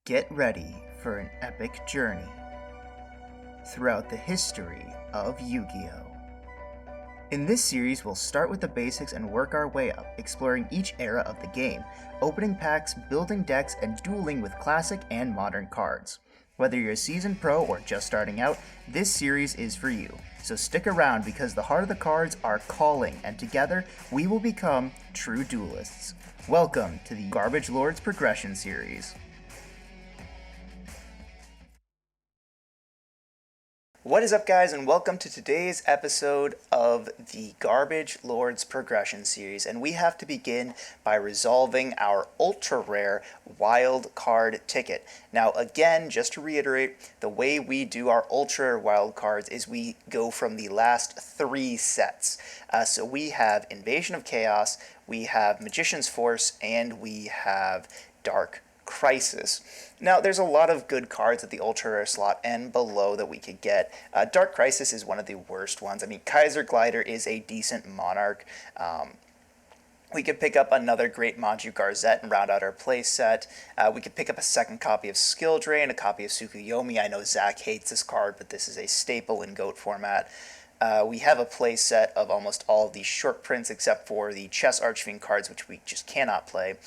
Get ready for an epic journey throughout the history of Yu-Gi-Oh! In this series, we'll start with the basics and work our way up, exploring each era of the game, opening packs, building decks, and dueling with classic and modern cards. Whether you're a seasoned pro or just starting out, this series is for you. So stick around because the heart of the cards are calling, and together we will become true duelists. Welcome to the Garbage Lords Progression Series. What is up, guys, and welcome to today's episode of the Garbage Lords Progression Series, and we have to begin by resolving our ultra rare wild card ticket. Now, again, just to reiterate, the way we do our ultra rare wild cards is we go from the last three sets. So we have Invasion of Chaos, we have Magician's Force, and we have Dark Crisis. Now, there's a lot of good cards at the ultra rare slot and below that we could get. Dark Crisis is one of the worst ones. I mean, Kaiser Glider is a decent Monarch. We could pick up another great Maju Garzette and round out our play set. We could pick up a second copy of Skill Drain, a copy of Tsukuyomi. I know Zach hates this card, but this is a staple in GOAT format. We have a play set of almost all of these short prints except for the Chess Archfiend cards, which we just cannot play.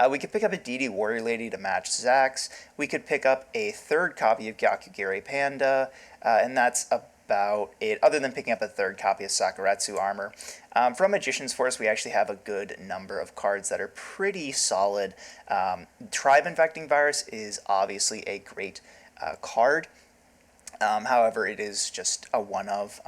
We could pick up a DD Warrior Lady to match Zach's. We could pick up a third copy of Gyakugiri Panda, and that's about it, other than picking up a third copy of Sakuretsu Armor. From Magician's Force, we actually have a good number of cards that are pretty solid. Tribe Infecting Virus is obviously a great card. However, it is just a one-of.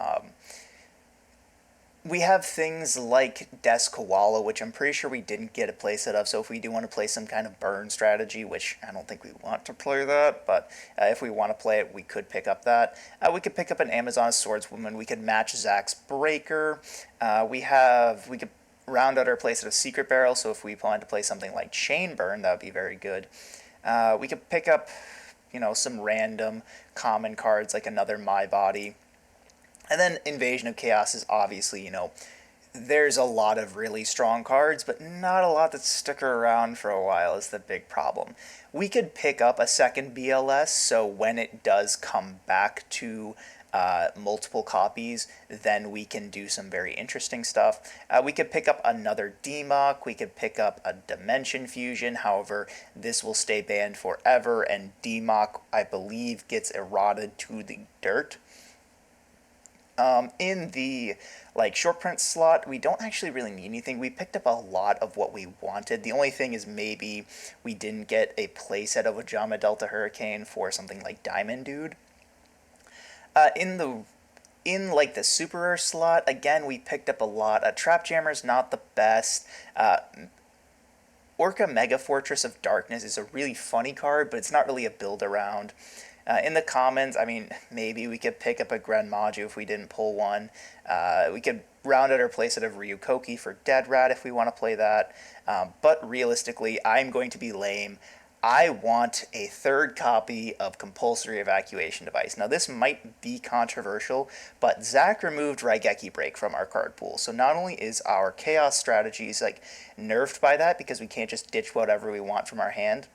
We have things like Des Koala, which I'm pretty sure we didn't get a playset of, so if we do want to play some kind of burn strategy, which I don't think we want to play that, but if we want to play it, we could pick up that. We could pick up an Amazon Swordswoman, we could match Zach's Breaker, we could round out our playset of Secret Barrel, so if we plan to play something like Chain Burn, that would be very good. We could pick up, some random common cards like another My Body. And then Invasion of Chaos is obviously, there's a lot of really strong cards, but not a lot that stick around for a while is the big problem. We could pick up a second BLS, so when it does come back to multiple copies, then we can do some very interesting stuff. We could pick up another DMOC, we could pick up a Dimension Fusion, however, this will stay banned forever, and DMOC, I believe, gets eroded to the dirt. In the short print slot, we don't actually really need anything. We picked up a lot of what we wanted. The only thing is maybe we didn't get a playset of Ojama Delta Hurricane for something like Diamond Dude. In the super rare slot, again, we picked up a lot. Trap Jammer's not the best. Orca Mega Fortress of Darkness is a really funny card, but it's not really a build around. In the commons, I mean, maybe we could pick up a Gren Maju if we didn't pull one. We could round out our playset of Ryukoki for Dead Rat if we want to play that. But realistically, I'm going to be lame. I want a third copy of Compulsory Evacuation Device. Now, this might be controversial, but Zach removed Raigeki Break from our card pool. So not only is our Chaos strategies nerfed by that because we can't just ditch whatever we want from our hand,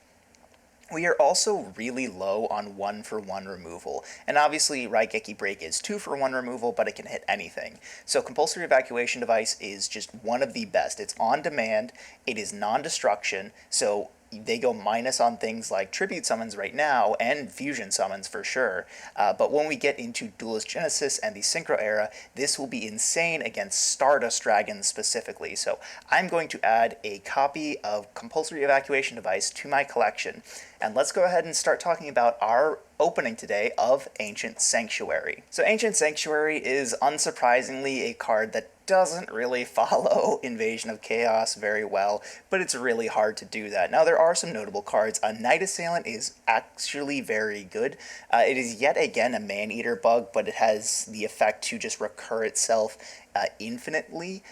we are also really low on 1-for-1 removal, and obviously Raigeki Break is 2-for-1 removal, but it can hit anything. So Compulsory Evacuation Device is just one of the best. It's on demand, it is non-destruction, so they go minus on things like Tribute Summons right now, and Fusion Summons for sure, but when we get into Duelist Genesis and the Synchro era, this will be insane against Stardust Dragons specifically, so I'm going to add a copy of Compulsory Evacuation Device to my collection, and let's go ahead and start talking about our opening today of Ancient Sanctuary. So Ancient Sanctuary is unsurprisingly a card that doesn't really follow Invasion of Chaos very well, but it's really hard to do that. Now, there are some notable cards. Night Assailant is actually very good. It is yet again a Man-Eater bug, but it has the effect to just recur itself infinitely.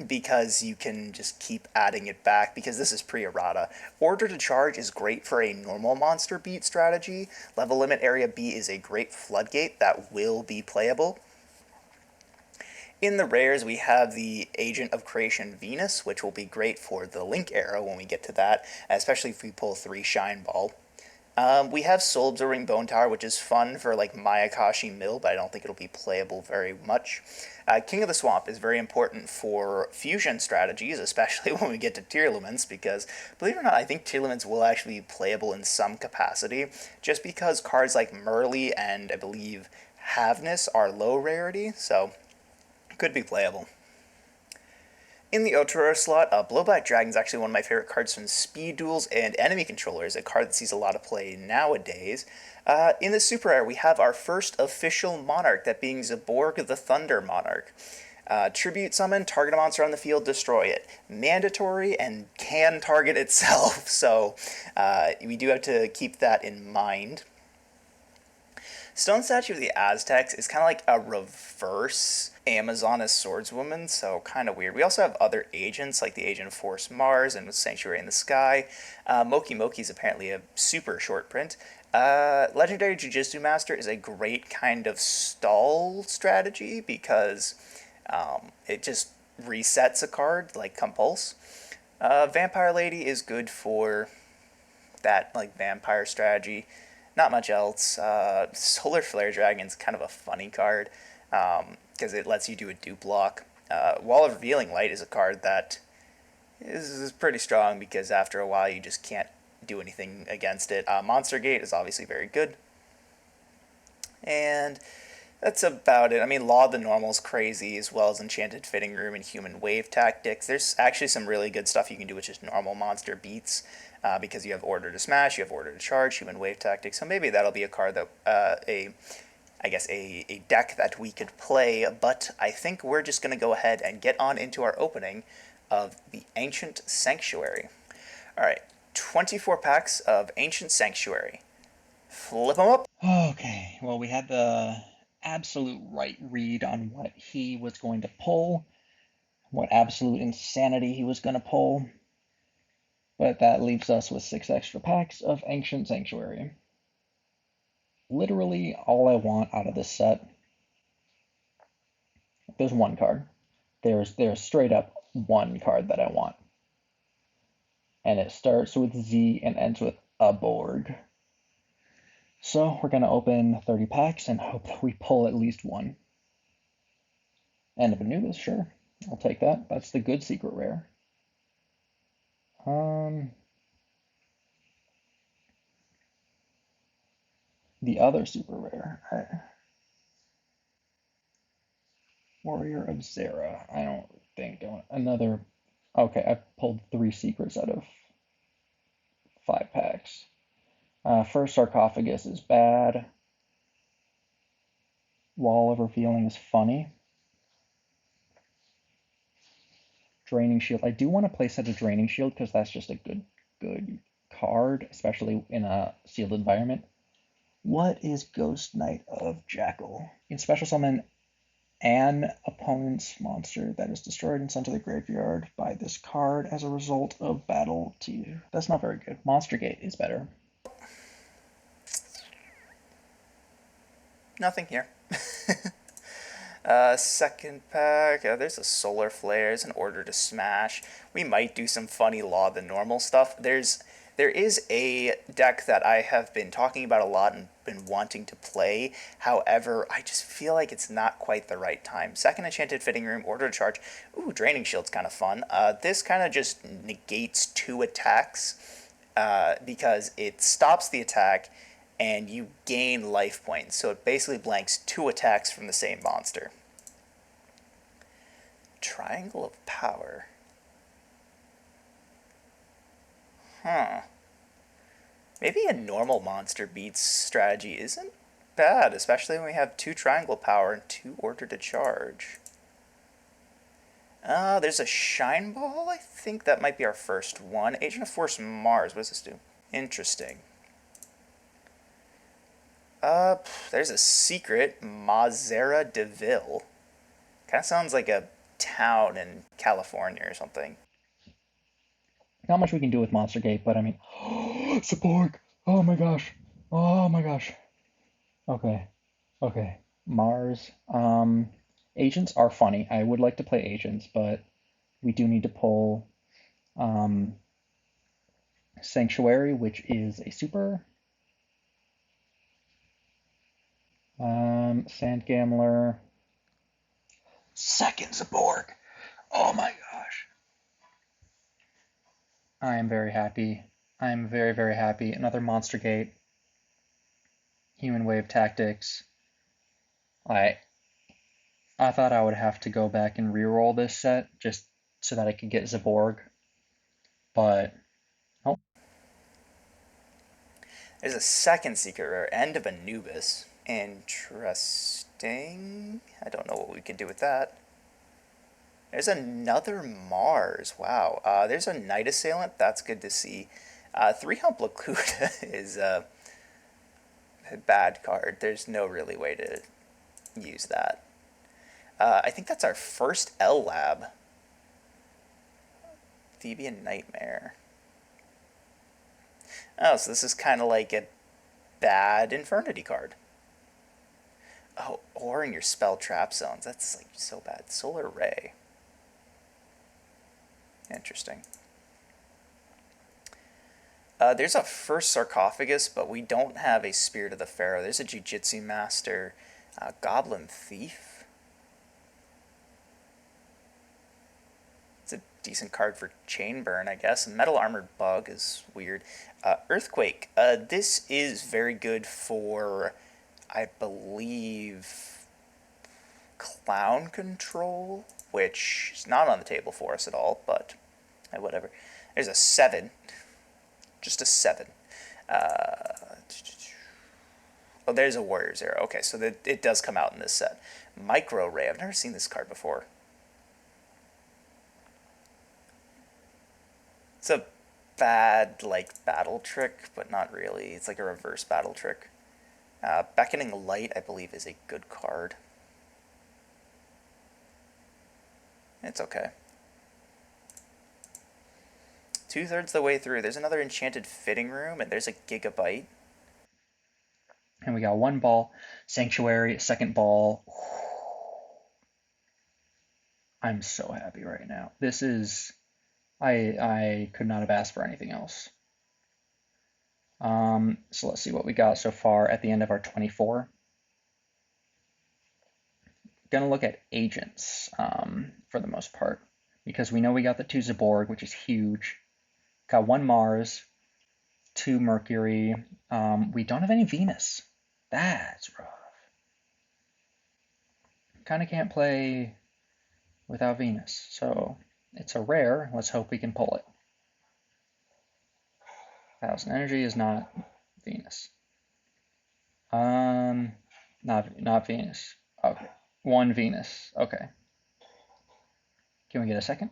Because you can just keep adding it back, because this is pre-errata. Order to Charge is great for a normal monster beat strategy. Level Limit Area B is a great floodgate that will be playable. In the rares, we have the Agent of Creation Venus, which will be great for the Link era when we get to that, especially if we pull 3 Shine Ball. We have Soul Absorbing Bone Tower, which is fun for like Mayakashi Mill, but I don't think it'll be playable very much. King of the Swamp is very important for fusion strategies, especially when we get to Tearlaments, because believe it or not, I think Tearlaments will actually be playable in some capacity, just because cards like Merly and I believe Havness are low rarity, so could be playable. In the ultra rare slot, Blowback Dragon is actually one of my favorite cards from Speed Duels and Enemy Controllers, a card that sees a lot of play nowadays. In the super rare, we have our first official Monarch, that being Zaborg the Thunder Monarch. Tribute summon, target a monster on the field, destroy it. Mandatory and can target itself, so we do have to keep that in mind. Stone Statue of the Aztecs is kind of like a reverse Amazoness Swordswoman, so kind of weird. We also have other agents, like the Agent of Force Mars and Sanctuary in the Sky. Moki Moki is apparently a super short print. Legendary Jujutsu Master is a great kind of stall strategy because it just resets a card, like Compulse. Vampire Lady is good for that like vampire strategy. Not much else. Solar Flare Dragon's kind of a funny card because it lets you do a dupe block. Wall of Revealing Light is a card that is pretty strong because after a while you just can't do anything against it. Monster Gate is obviously very good. And that's about it. I mean, Law of the Normal is crazy, as well as Enchanted Fitting Room and Human Wave Tactics. There's actually some really good stuff you can do with just normal monster beats, because you have Order to Smash, you have Order to Charge, Human Wave Tactics. So maybe that'll be a card that, a deck that we could play. But I think we're just going to go ahead and get on into our opening of the Ancient Sanctuary. All right, 24 packs of Ancient Sanctuary. Flip them up. Okay, well, we had the absolute right read on what he was going to pull, what absolute insanity he was going to pull, but that leaves us with 6 extra packs of Ancient Sanctuary. Literally all I want out of this set, there's one card. There's straight up one card that I want. And it starts with Z and ends with a Borg. So we're going to open 30 packs and hope that we pull at least one. End of Anubis, sure. I'll take that. That's the good secret rare. The other super rare. Warrior of Zera. I don't think another. Okay, I've pulled 3 secrets out of 5 packs. First Sarcophagus is bad. Wall of Revealing is funny. Draining Shield. I do want to play set a Draining Shield because that's just a good card, especially in a sealed environment. What is Ghost Knight of Jackal? In special summon an opponent's monster that is destroyed and sent to the graveyard by this card as a result of battle to. That's not very good. Monster Gate is better. Nothing here. Second pack, there's a Solar Flares, an Order to Smash. We might do some funny Law of the Normal stuff. There is a deck that I have been talking about a lot and been wanting to play. However, I just feel like it's not quite the right time. Second Enchanted Fitting Room, Order to Charge. Ooh, Draining Shield's kind of fun. This kind of just negates 2 attacks because it stops the attack and you gain life points. So it basically blanks 2 attacks from the same monster. Triangle of Power. Huh. Maybe a normal monster beats strategy isn't bad, especially when we have 2 Triangle Power and 2 Order to Charge. There's a Shine Ball. I think that might be our first one. Agent of Force Mars. What does this do? Interesting. There's a secret, Mazera DeVille. Kind of sounds like a town in California or something. Not much we can do with Monster Gate, but I mean, Support. Oh my gosh. Oh my gosh. Okay. Okay. Mars. Agents are funny. I would like to play agents, but we do need to pull um, Sanctuary, which is a super. Sand Gambler. Second Zaborg. Oh my gosh. I am very happy. I am very, very happy. Another Monster Gate. Human Wave Tactics. I I thought I would have to go back and re-roll this set just so that I could get Zaborg, but oh, There's a second secret rare, End of Anubis. Interesting. I don't know what we could do with that. There's another Mars. Wow. There's a Night Assailant. That's good to see. Three Hump Lakuta is a bad card. There's no really way to use that. I think that's our first L Lab. Thebian Nightmare. Oh, so this is kind of like a bad Infernity card. Oh, or in your spell trap zones. That's like so bad. Solar Ray. Interesting. There's a first sarcophagus, but we don't have a Spirit of the Pharaoh. There's a Jiu-Jitsu Master, Goblin Thief. It's a decent card for Chain Burn, I guess. And Metal Armored Bug is weird. Earthquake. This is very good for, I believe, Clown Control, which is not on the table for us at all, but whatever. There's a 7. Just a 7. Oh, there's a Warrior's Arrow. Okay, so it does come out in this set. Micro Ray. I've never seen this card before. It's a bad, like, battle trick, but not really. It's like a reverse battle trick. Beckoning Light, I believe, is a good card. It's okay. 2/3 the way through. There's another Enchanted Fitting Room, and there's a Gigabyte. and we got one ball, Sanctuary, second ball. I'm so happy right now. This is I could not have asked for anything else. So let's see what we got so far at the end of our 24. Gonna look at agents for the most part because we know we got the two Zaborg, which is huge. Got one Mars, two Mercury. We don't have any Venus. That's rough. Kind of can't play without Venus, so it's a rare. Let's hope we can pull it. 1,000 energy is not Venus. Not Venus. Okay, one Venus. Okay. Can we get a second?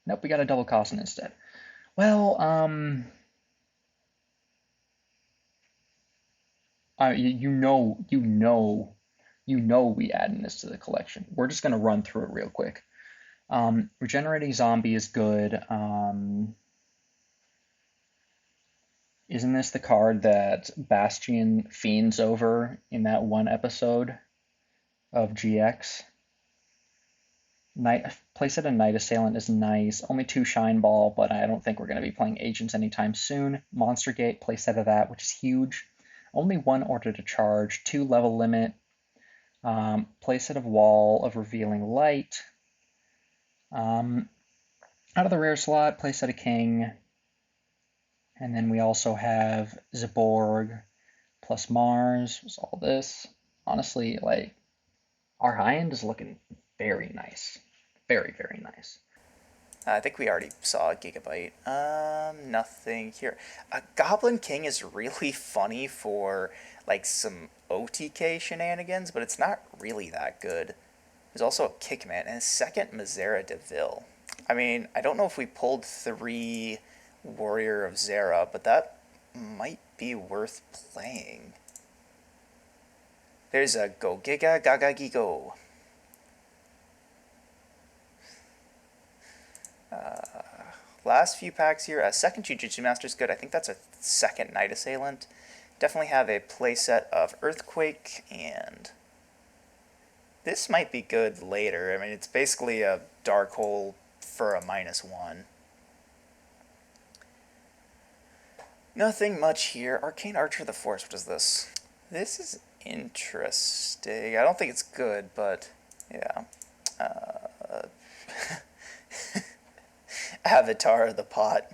Nope, we got a double Cossin instead. Well, you know we adding this to the collection. We're just gonna run through it real quick. Regenerating Zombie is good. Isn't this the card that Bastion fiends over in that one episode of GX? Playset a Night Assailant is nice. Only 2 Shine Ball, but I don't think we're going to be playing Agents anytime soon. Monster Gate, playset of that, which is huge. Only 1 Order to Charge, 2 Level Limit. Playset of Wall of Revealing Light. Out of the rare slot, playset of King. And then we also have Zaborg plus Mars. Was all this. Honestly, like, our high end is looking very nice. Very, very nice. I think we already saw a Gigabyte. Nothing here. Goblin King is really funny for like some OTK shenanigans, but it's not really that good. There's also a Kickman and a second Mazera DeVille. I mean, I don't know if we pulled 3 Warrior of Zera, but that might be worth playing. There's a Go Giga Gaga Gigo. Last few packs here, a second Jiu-Jitsu Master is good. I think that's a second Night Assailant. Definitely have a playset of Earthquake, and this might be good later. I mean, it's basically a Dark Hole for a -1. Nothing much here. Arcane Archer of the Force, what is this? This is Interesting. I don't think it's good, but yeah. Avatar of the Pot.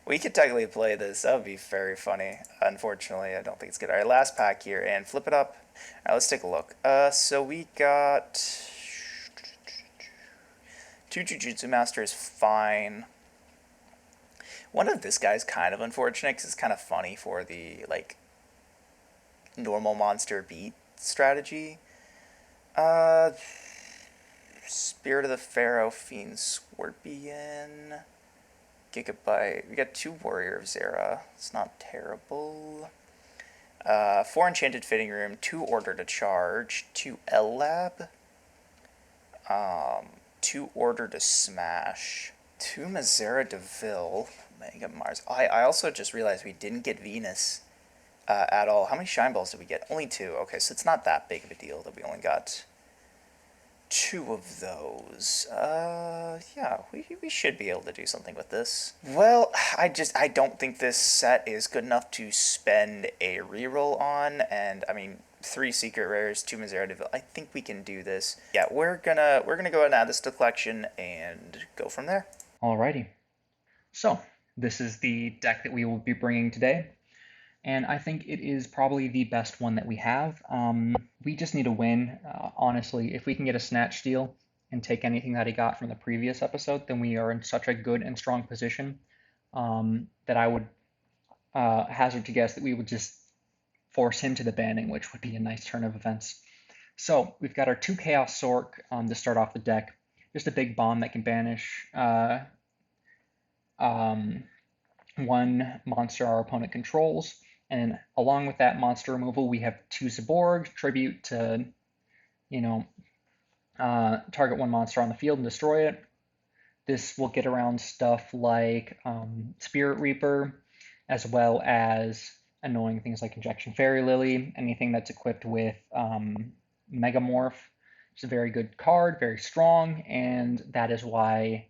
We could technically play this. That would be very funny. Unfortunately, I don't think it's good. All right, last pack here, and flip it up. All right, let's take a look. So we got two Jujutsu Masters, fine. One of this guy's kind of unfortunate because it's kind of funny for the like normal monster beat strategy. Uh, Spirit of the Pharaoh, Fiend Scorpion, Gigabyte. We got two Warrior of Zera. It's not terrible. Four Enchanted Fitting Room, two Order to Charge, two L Lab, two Order to Smash, two Mazera Deville, Mega Mars. I also just realized we didn't get Venus at all. How many Shine Balls did we get? Only two. Okay, so it's not that big of a deal that we only got two of those. Yeah, we should be able to do something with this. Well, I don't think this set is good enough to spend a reroll on, and I mean, three secret rares, two Mazera Deville. I think we can do this. Yeah, we're gonna go ahead and add this to the collection and go from there. Alrighty. So, this is the deck that we will be bringing today, and I think it is probably the best one that we have. We just need a win. Honestly, if we can get a Snatch Steal and take anything that he got from the previous episode, then we are in such a good and strong position that I would hazard to guess that we would just force him to the banning, which would be a nice turn of events. So we've got our two Chaos Sork to start off the deck. Just a big bomb that can banish one monster our opponent controls. And along with that monster removal, we have two Zaborg, tribute to, target one monster on the field and destroy it. This will get around stuff like Spirit Reaper, as well as annoying things like Injection Fairy Lily, anything that's equipped with Megamorph. It's a very good card, very strong, and that is why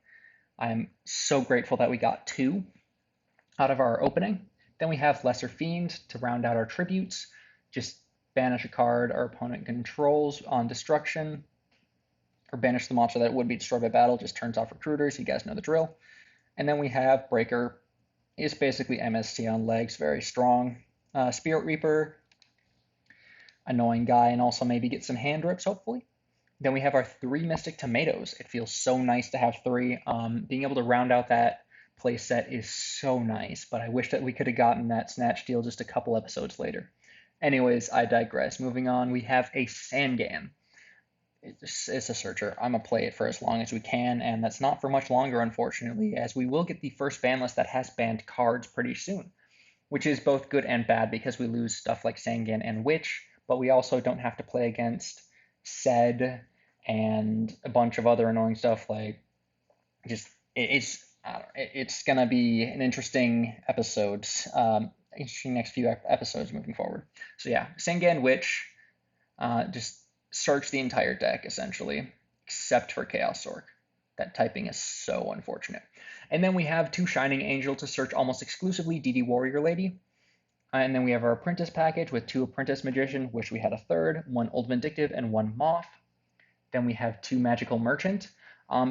I'm so grateful that we got two out of our opening. Then we have Lesser Fiend to round out our tributes. Just banish a card our opponent controls on destruction, or banish the monster that would be destroyed by battle, just turns off recruiters. You guys know the drill. And then we have Breaker. It's basically MST on legs, very strong. Spirit Reaper, annoying guy, and also maybe get some hand rips, hopefully. Then we have our three Mystic Tomatoes. It feels so nice to have three. Being able to round out that play set is so nice, but I wish that we could have gotten that Snatch Deal just a couple episodes later. Anyways, I digress. Moving on, we have a Sangan. It's a searcher. I'm going to play it for as long as we can, and that's not for much longer, unfortunately, as we will get the first ban list that has banned cards pretty soon, which is both good and bad because we lose stuff like Sangan and Witch, but we also don't have to play against Sed and a bunch of other annoying stuff like just it's going to be an interesting episode, interesting next few episodes moving forward. So yeah, Sangan, Witch, just search the entire deck, essentially, except for Chaos Sork. That typing is so unfortunate. And then we have two Shining Angel to search almost exclusively DD Warrior Lady. And then we have our Apprentice package with two Apprentice Magician, wish we had a third, one Old Vindictive and one Moth. Then we have two Magical Merchant,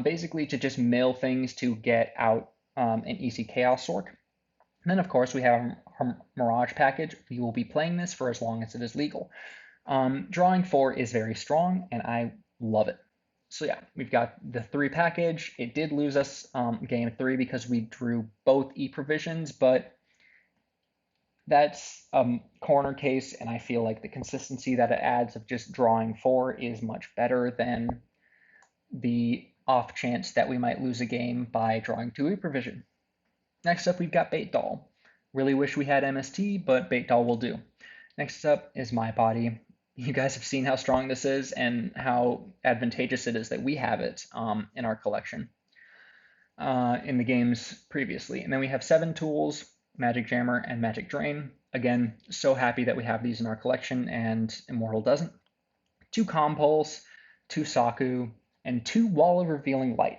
basically to just mill things to get out an easy Chaos Sork. And then, of course, we have our Mirage package. We will be playing this for as long as it is legal. Drawing 4 is very strong, and I love it. So yeah, we've got the 3 package. It did lose us game 3 because we drew both E-Provisions, but that's a corner case, and I feel like the consistency that it adds of just drawing 4 is much better than the off chance that we might lose a game by drawing 2 E-Provision. Next up, we've got Bait Doll. Really wish we had MST, but Bait Doll will do. Next up is My Body. You guys have seen how strong this is and how advantageous it is that we have it in our collection in the games previously. And then we have 7 tools, Magic Jammer and Magic Drain. Again, so happy that we have these in our collection and Immortal doesn't. 2 Calm Pulse, 2 Saku, and 2 Wall of Revealing Light.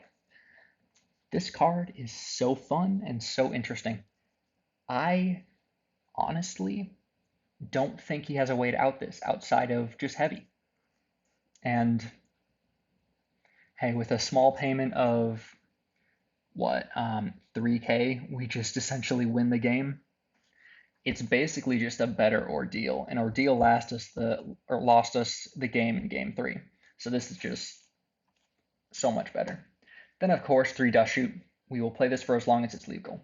This card is so fun and so interesting. I honestly don't think he has a way to out this outside of just heavy. And hey, with a small payment of what 3K, we just essentially win the game. It's basically just a better ordeal. An ordeal lost us the game in game three. So this is just so much better. Then of course 3 dust shoot. We will play this for as long as it's legal.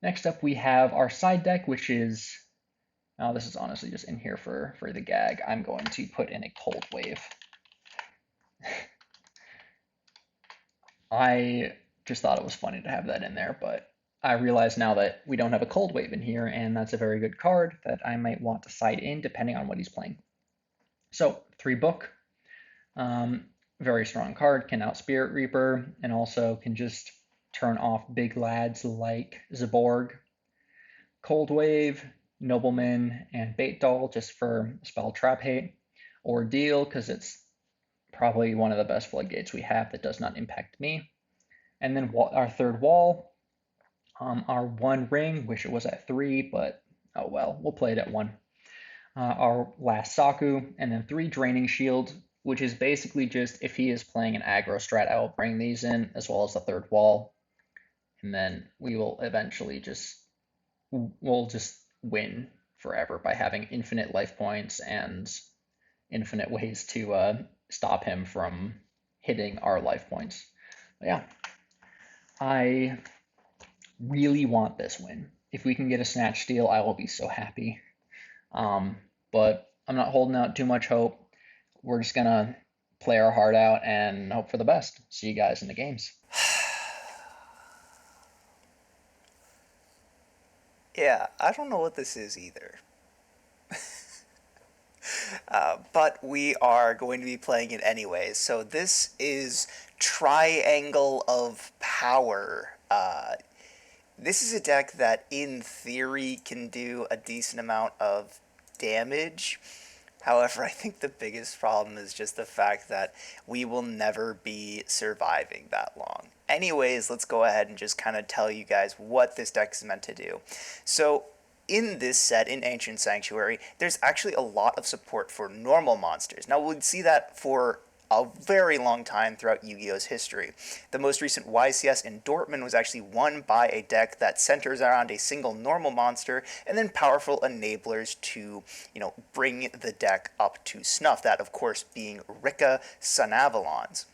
Next up we have our side deck, which is this is honestly just in here for the gag. I'm going to put in a cold wave. I just thought it was funny to have that in there, but I realize now that we don't have a cold wave in here, and that's a very good card that I might want to side in depending on what he's playing. So 3 book, very strong card, can out Spirit Reaper, and also can just turn off big lads like Zaborg. Cold Wave, Nobleman, and Bait Doll just for spell trap hate. Ordeal, because it's probably one of the best floodgates we have that does not impact me. And then our third wall, our 1 ring, wish it was at 3, but oh well, we'll play it at 1. Our last Saku, and then 3 draining shield, which is basically just if he is playing an aggro strat, I will bring these in as well as the third wall, and then we will eventually we'll just win forever by having infinite life points and infinite ways to stop him from hitting our life points. But yeah, I really want this win. If we can get a snatch steal, I will be so happy. But I'm not holding out too much hope. We're just gonna play our heart out and hope for the best. See you guys in the games. Yeah, I don't know what this is either. But we are going to be playing it anyways. So this is Triangle of Power. This is a deck that, in theory, can do a decent amount of damage. However, I think the biggest problem is just the fact that we will never be surviving that long. Anyways, let's go ahead and just kind of tell you guys what this deck is meant to do. So, in this set, in Ancient Sanctuary, there's actually a lot of support for normal monsters. Now, we'd see that for a very long time throughout Yu-Gi-Oh's history. The most recent YCS in Dortmund was actually won by a deck that centers around a single normal monster and then powerful enablers to, bring the deck up to snuff. That, of course, being Rika Sanavalons.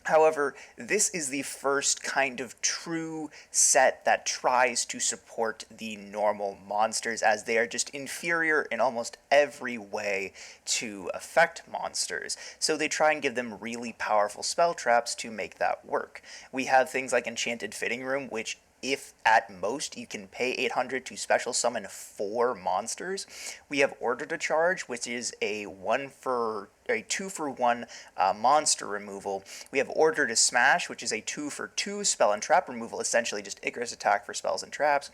However, this is the first kind of true set that tries to support the normal monsters, as they are just inferior in almost every way to affect monsters. So they try and give them really powerful spell traps to make that work. We have things like Enchanted Fitting Room, which if at most you can pay 800 to special summon 4 monsters. We have Order to Charge, which is a 2-for-1 monster removal. We have Order to Smash, which is a 2-for-2 spell and trap removal, essentially just Icarus attack for spells and traps.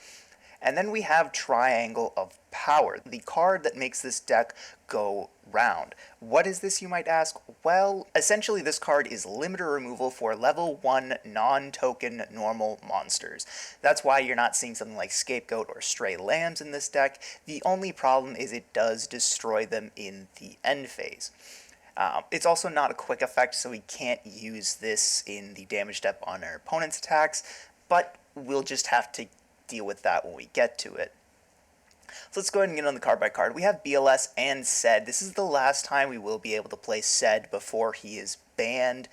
And then we have Triangle of Power, the card that makes this deck go round. What is this, you might ask? Well, essentially this card is limiter removal for level 1 non-token normal monsters. That's why you're not seeing something like Scapegoat or Stray Lambs in this deck. The only problem is it does destroy them in the end phase. It's also not a quick effect, so we can't use this in the damage step on our opponent's attacks, but we'll just have to deal with that when we get to it. So let's go ahead and get on the card by card. We have BLS and Sed. This is the last time we will be able to play Sed before he is banned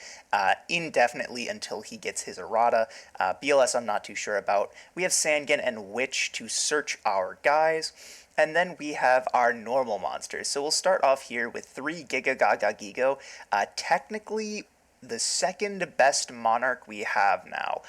indefinitely until he gets his errata. BLS I'm not too sure about. We have Sangan and Witch to search our guys. And then we have our normal monsters. So we'll start off here with 3 Giga Gaga Gigo. Technically, the second best Monarch we have now.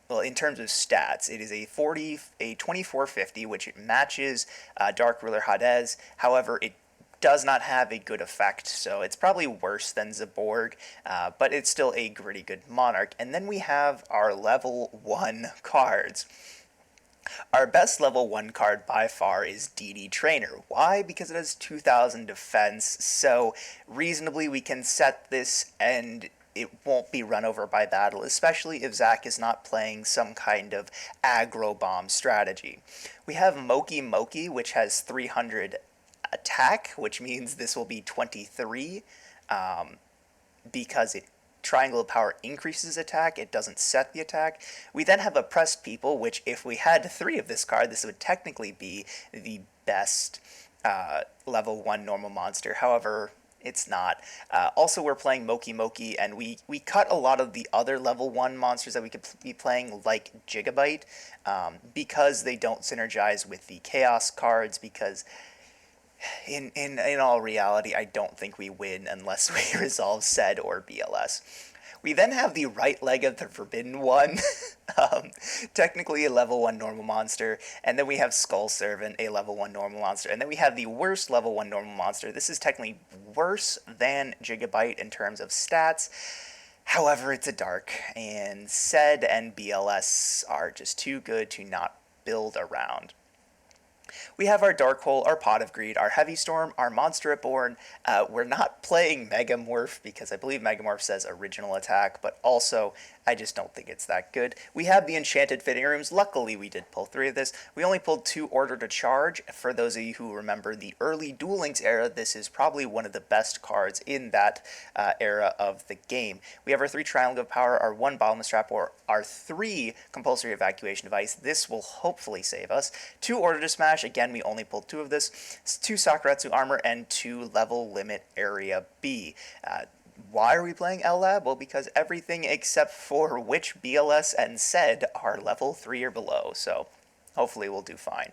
Well, in terms of stats, it is a 2450, which matches Dark Ruler Hades. However, it does not have a good effect, so it's probably worse than Zaborg, but it's still a pretty good Monarch. And then we have our level 1 cards. Our best level 1 card by far is DD Trainer. Why? Because it has 2000 defense, so reasonably we can set this and it won't be run over by battle, especially if Zach is not playing some kind of aggro bomb strategy. We have Moki Moki, which has 300 attack, which means this will be 23 because it triangle of power increases attack, it doesn't set the attack. We then have Oppressed People, which if we had 3 of this card, this would technically be the best level 1 normal monster. However, it's not. Also, we're playing Moki Moki, and we cut a lot of the other level 1 monsters that we could be playing, like Gigabyte, because they don't synergize with the Chaos cards, because in all reality, I don't think we win unless we resolve Sed or BLS. We then have the right leg of the Forbidden One, technically a level 1 normal monster, and then we have Skull Servant, a level 1 normal monster, and then we have the worst level 1 normal monster. This is technically worse than Gigabyte in terms of stats, however, it's a dark, and Sed and BLS are just too good to not build around. We have our Dark Hole, our Pot of Greed, our Heavy Storm, our Monster Reborn. We're not playing Megamorph because I believe Megamorph says original attack, but also I just don't think it's that good. We have the Enchanted Fitting Rooms. Luckily, we did pull 3 of this. We only pulled 2 Order to Charge. For those of you who remember the early Duel Links era, this is probably one of the best cards in that era of the game. We have our 3 Triangle of Power, our 1 Bottomless Trap, or our 3 Compulsory Evacuation Device. This will hopefully save us. 2 Order to Smash. Again, we only pulled 2 of this. 2 Sakuretsu Armor, and 2 Level Limit Area B. Why are we playing LLab? Well, because everything except for Witch, BLS, and Sed are level 3 or below, so hopefully we'll do fine.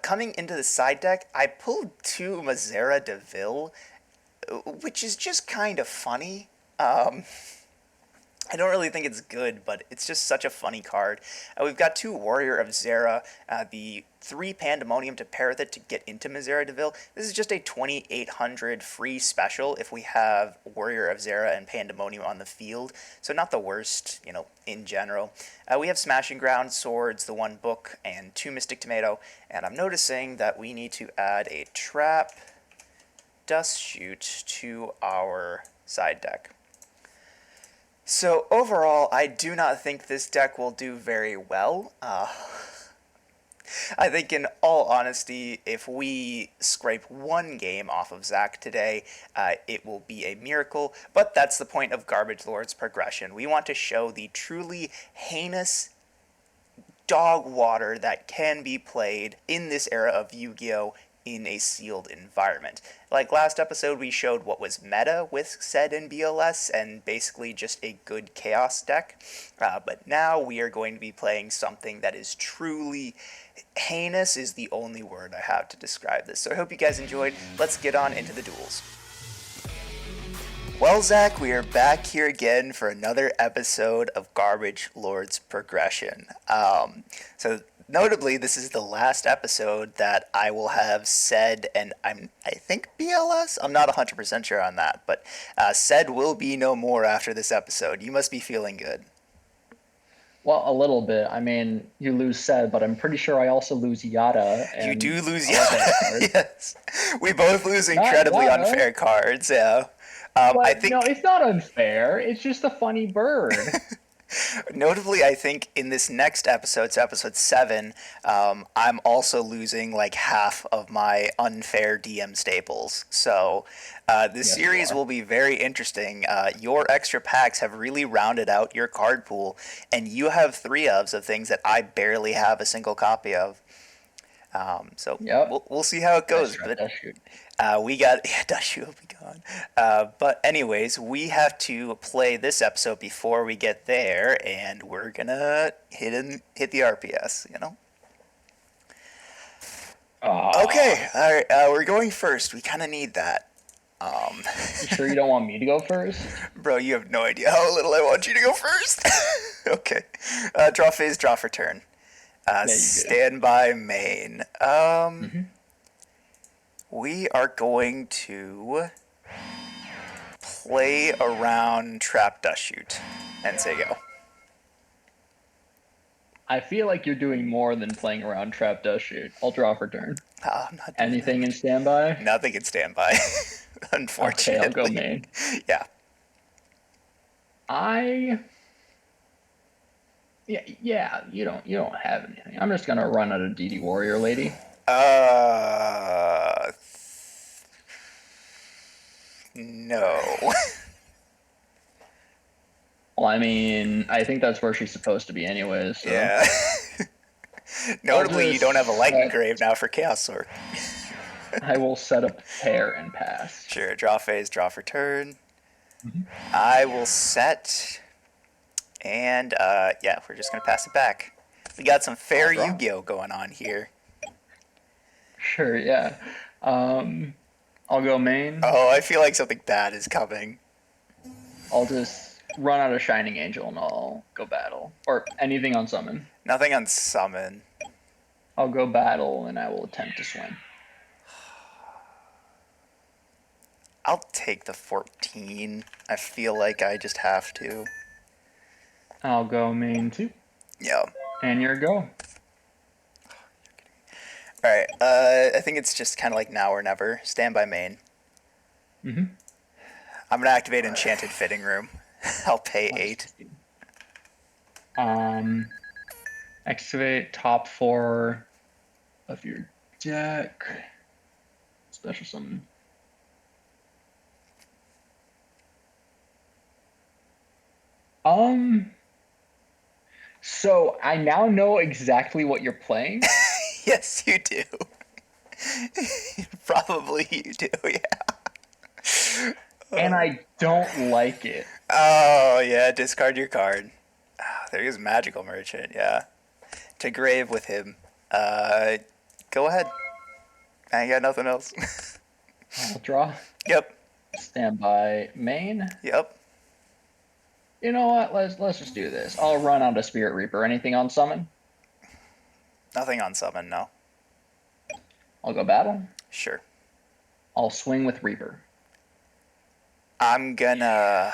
Coming into the side deck, I pulled 2 Mazera DeVille, which is just kind of funny. I don't really think it's good, but it's just such a funny card. We've got 2 Warrior of Zera, the 3 Pandemonium to pair with it to get into Mazera DeVille. This is just a 2800 free special if we have Warrior of Zera and Pandemonium on the field, so not the worst, in general. We have Smashing Ground, Swords, the 1 book, and 2 Mystic Tomato, and I'm noticing that we need to add a Trap Dust Shoot to our side deck. So overall, I do not think this deck will do very well. I think in all honesty, if we scrape 1 game off of Zach today, it will be a miracle, but that's the point of Garbage Lord's progression. We want to show the truly heinous dog water that can be played in this era of Yu-Gi-Oh! In a sealed environment. Like last episode, we showed what was meta with Sed and BLS, and basically just a good Chaos deck. But now we are going to be playing something that is truly heinous, is the only word I have to describe this. So I hope you guys enjoyed. Let's get on into the duels. Well, Zach, we are back here again for another episode of Garbage Lord's Progression. So notably, this is the last episode that I will have Sed, and I think BLS? I'm not 100% sure on that, but Sed will be no more after this episode. You must be feeling good. Well, a little bit. I mean, you lose Sed, but I'm pretty sure I also lose Yada. You And do lose Yada. Yes. We both lose Not incredibly Yada. unfair cards, yeah. But I think no, it's not unfair. It's just a funny bird. notably, I think in this next episode, so episode 7, I'm also losing like half of my unfair DM staples. So this Yes, you series are. will be very interesting. Your extra packs have really rounded out your card pool, and you have 3 of things that I barely have a single copy of. So Yep. we'll see how it goes. That's right. But That's shoot. we got Dashi will be gone. But anyways, we have to play this episode before we get there, and we're gonna hit the RPS. Okay, all right. We're going first. We kind of need that. You sure you don't want me to go first? Bro, you have no idea how little I want you to go first. Okay. Draw phase, draw for turn. Yeah, you do. Standby main. Mhm. We are going to play around Trap Dust Shoot and say go. I feel like you're doing more than playing around Trap Dust Shoot. I'll draw for turn. I'm not doing Anything in standby? Nothing in standby, Okay, unfortunately. I'll go main. Yeah. I yeah, you don't have anything. I'm just gonna run out of DD Warrior Lady. Uh, no. Well, I mean, I think that's where she's supposed to be anyway, so Yeah. I'll Notably, you just don't have a light set, engrave now for Chaos Sword. I will set up pair and pass. Sure, draw phase, draw for turn. Mhm. I will set, and yeah, we're just gonna pass it back. We got some I'll fair draw. Yu-Gi-Oh going on here. Sure, yeah. Um, I'll go main. Oh, I feel like something bad is coming. I'll just run out of Shining Angel and I'll go battle. Or anything on summon. Nothing on summon. I'll go battle and I will attempt to swing. I'll take the 14. I feel like I just have to. I'll go main 2. Yeah. And your go. Alright, I think it's just kind of like now or never. Stand by main. Mm-hmm. I'm gonna activate Enchanted Fitting Room. I'll pay 8. Activate top 4 of your deck. Special summon. So I now know exactly what you're playing. Yes, you do. Probably you do, yeah. And I don't like it. Oh, yeah, discard your card. Ah, there is Magical Merchant, yeah. To grave with him. Uh, Go ahead. I ain't got nothing else. I'll draw. Yep, Standby main. yep. You know what? Let's just do this. I'll run out of Spirit Reaper. Anything on summon? Nothing on summon, no. I'll go battle. Sure. I'll swing with Reaper. I'm gonna.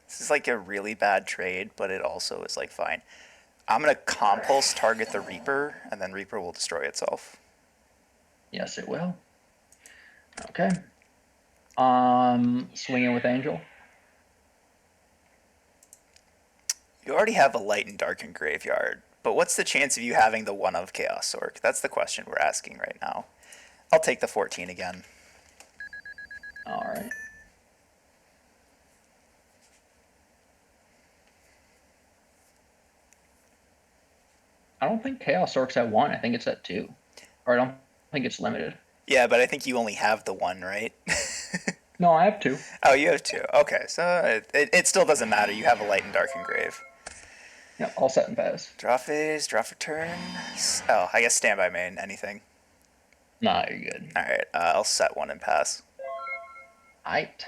This is like a really bad trade, but it also is like fine. I'm gonna compulse target the Reaper, and then Reaper will destroy itself. Yes, it will. Okay. Swinging with Angel. You already have a light and darkened graveyard, but what's the chance of you having the one of Chaos Orc? That's the question we're asking right now. I'll take the 14 again. All right. I don't think Chaos Orc's at 1. I think it's at 2. Or I don't think it's limited. Yeah, but I think you only have the one, right? No, I have 2. Oh, you have two. Okay, so it still doesn't matter. You have a light and darkened grave. Yeah, all set and pass. Draw phase, draw for turn. Oh, I guess standby main, anything. Nah, you're good. Alright, I'll set one and pass. Aight.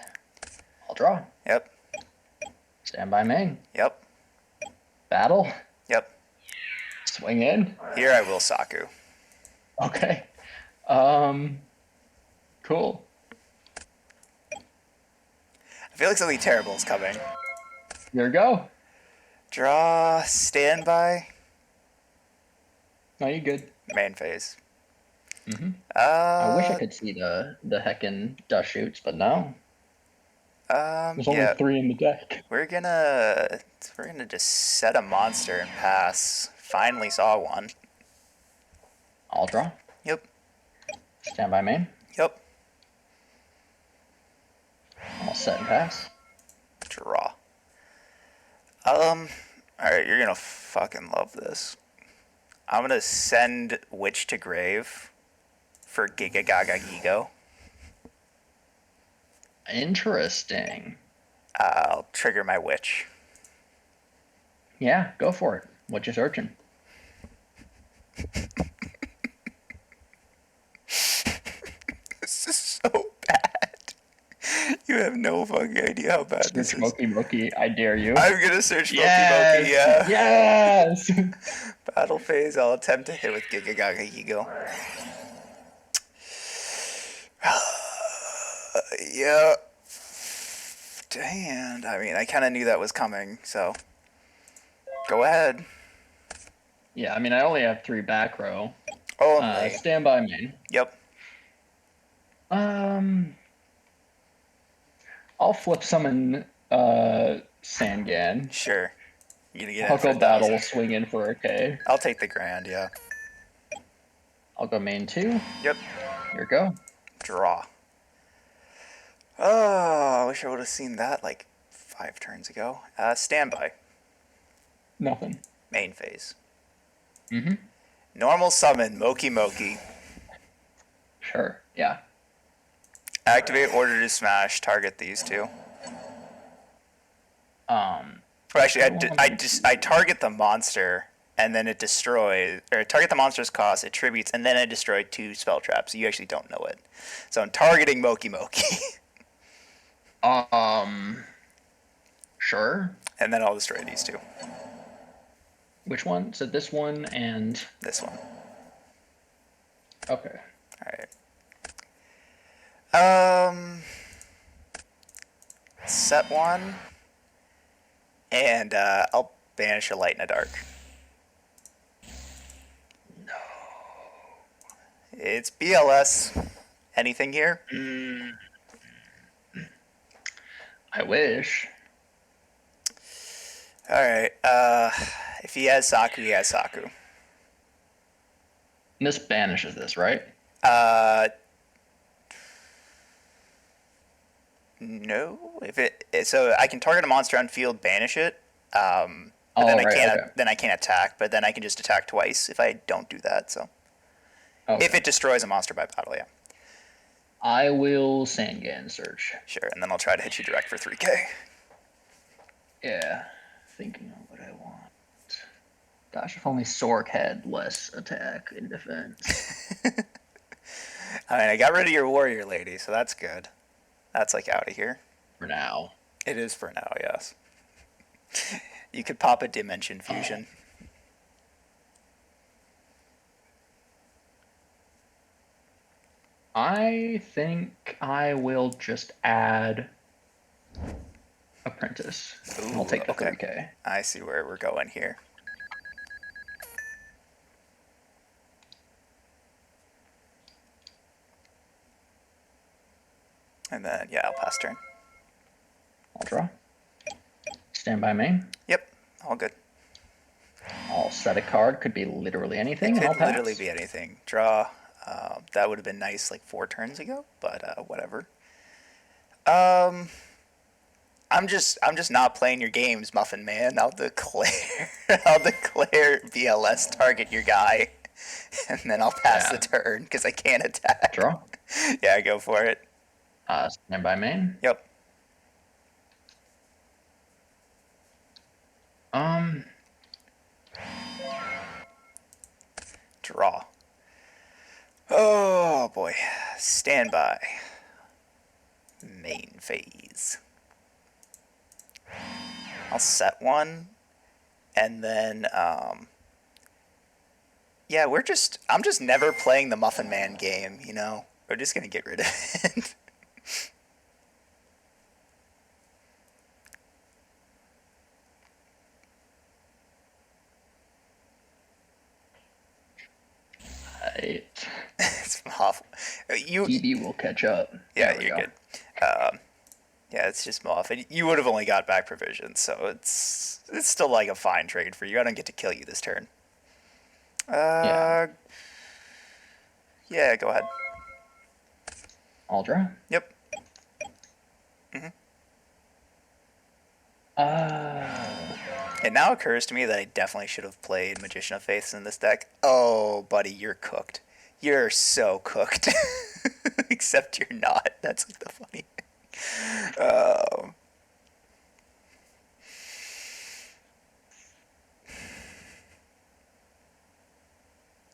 I'll draw. Yep, Standby main. yep, Battle. yep. Swing in. Here I will Saku. Okay. Cool. I feel like something terrible is coming. There you go. Draw, standby, No, you good. main phase. Mm-hmm. I wish I Uh, could see the heckin' dust shoots, but no. There's only yeah. 3 in the deck. We're gonna just set a monster and pass. Finally saw one. I'll draw. Yep, Standby main. yep. I'll set and pass. Draw. Alright, you're gonna fucking love this. I'm gonna send Witch to Grave for Giga Gaga Gigo. Interesting. I'll trigger my Witch. Yeah, go for it. What you searching? This is so bad. You have no fucking idea how bad this Search is. Moki Moki, I dare you. I'm gonna search Yes! Moki Moki, yeah. Yes! Battle phase, I'll attempt to hit with Giga Gaga Gigo. Yeah. Damn. I mean, I kind of knew that was coming, so. Go ahead. Yeah, I mean, I only have 3 back row. Only. Standby main. Yep. I'll flip summon Sangan. Sure. You gonna get in I'll for go a thousand. battle swing in for a K. I'll take the grand, yeah. I'll go main 2. Yep. Here we go. Draw. Oh, I wish I would have seen that like 5 turns ago. Standby. Nothing. Main phase. Mm-hmm. Normal summon, Moki Moki. Sure. Yeah. Activate order to smash, target these two. Um. Or actually, I target the monster, and then it destroys, or target the monster's cost, it tributes, and then I destroy 2 spell traps, so you actually don't know it. So I'm targeting Moki Moki. Um. Sure. And then I'll destroy these 2. Which one? So this one and This one. okay. Alright. Set 1. And I'll banish a light and a dark. No. It's BLS. Anything here? I wish. Alright. If he has Saku, he has Saku. This banishes this, right? No. So I can target a monster on field, banish it. But Oh, then right, okay. Then I can't attack. But then I can just attack twice if I don't do that. So Okay. if it destroys a monster by battle, yeah. I will Sangan search. Sure. And then I'll try to hit you direct for 3K. Yeah. Thinking of what I want. Gosh, if only Sork had less attack and defense. I mean, I got rid of your warrior lady, so that's good. That's like out of here. For now. It is for now, yes. You could pop a dimension fusion. I think I will just add Apprentice. Ooh, I'll take the okay. 3K. I see where we're going here. And then, yeah, I'll pass turn. I'll draw. Stand by main. Yep, all good. I'll set a card. Could be literally anything, It and I'll could pass. literally be anything. Draw. That would have been nice like 4 turns ago, but whatever. I'm just not playing your games, Muffin Man. I'll declare BLS, target your guy, and then I'll pass the turn because I can't attack. Draw. Yeah, go for it. Stand by main. Yep. Draw. Oh boy. Stand by. Main phase. I'll set 1, and then yeah, I'm just never playing the Muffin Man game, you know. We're just gonna get rid of it. Right. It's awful. DB will catch up. Yeah, you're good. Yeah, it's just Muffin. You would have only got back provisions, so it's still like a fine trade for you. I don't get to kill you this turn. Yeah, go ahead. I'll draw. Yep. It now occurs to me that I definitely should have played Magician of Faiths in this deck. Oh, buddy, you're cooked. You're so cooked. Except you're not. That's like the funny thing.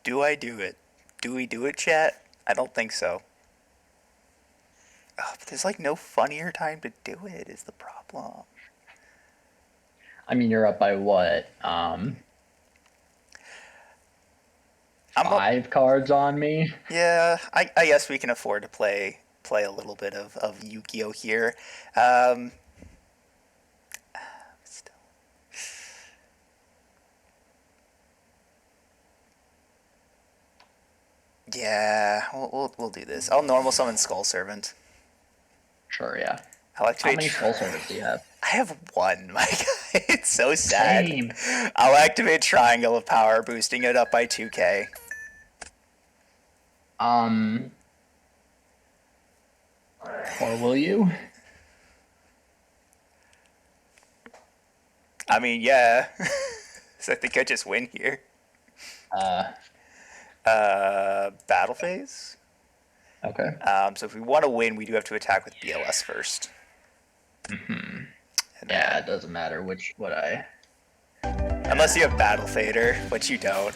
Do I do it? Do we do it, chat? I don't think so. But there's like no funnier time to do it is the problem. I mean, you're up by what? 5 cards on me? Yeah, I guess we can afford to play a little bit of Yu-Gi-Oh here. Still. Yeah, we'll do this. I'll normal summon Skull Servant. Sure, yeah. I'll How activate. many soul swords do you have? I have one, my guy. It's so sad. Same. I'll activate Triangle of Power, boosting it up by 2k. Or will you? I mean, yeah. So I think I just win here. Uh, Battle phase. okay. So if we want to win, we do have to attack with BLS first. Mm-hmm. And Yeah, then, it doesn't matter which what I. unless you have Battle Fader, which you don't.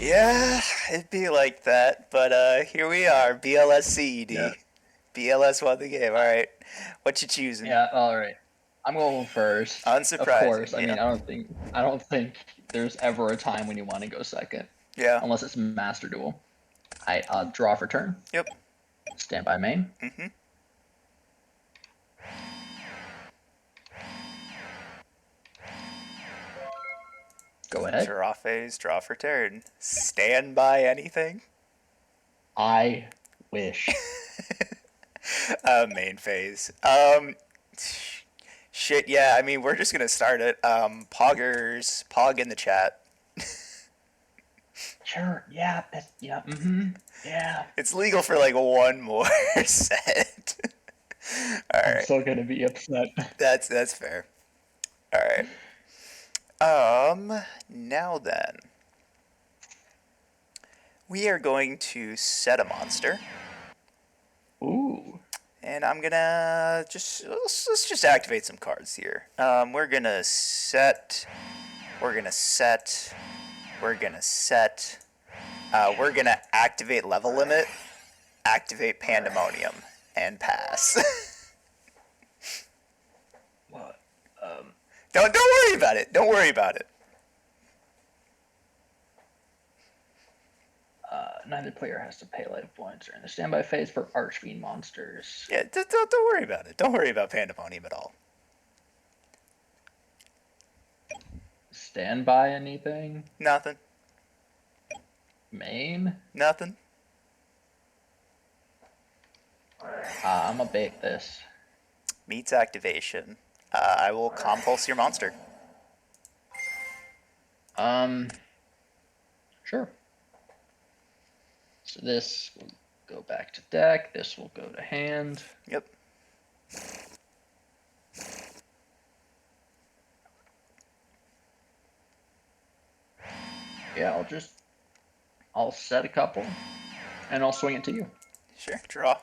Yeah, it'd be like that. But here we are, BLS Yeah. CED. BLS won the game. All right, what you choosing? Yeah. All right. I'm going first. Of course. Unsurprising. I Yeah. mean, I don't think there's ever a time when you want to go second, Yeah. unless it's Master Duel. I draw for turn. Yep. Stand by main. Mhm. Go ahead. Draw phase. Draw for turn. Stand by anything. I wish. Main phase. Shit. Yeah. I mean, we're just gonna start it. Poggers. Pog in the chat. Sure. Yeah. Yeah. Mm-hmm. Yeah. It's legal for like one more set. All I'm right. still gonna be upset. That's fair. All right. Now then, we are going to set a monster, Ooh. and I'm gonna let's just activate some cards here. We're gonna set. We're gonna set. We're gonna set. We're gonna activate level limit, activate pandemonium, and pass. What? Don't worry about it. Don't worry about it. Neither player has to pay life points during the standby phase for Archfiend monsters. Yeah, don't worry about it. Don't worry about pandemonium at all. Standby anything? Nothing. Main? Nothing. I'm gonna bait this. Meets activation. I will compulse your monster. Sure. So this will go back to deck. This will go to hand. Yep. Yeah, I'll set a couple, and I'll swing it to you. Sure. Draw.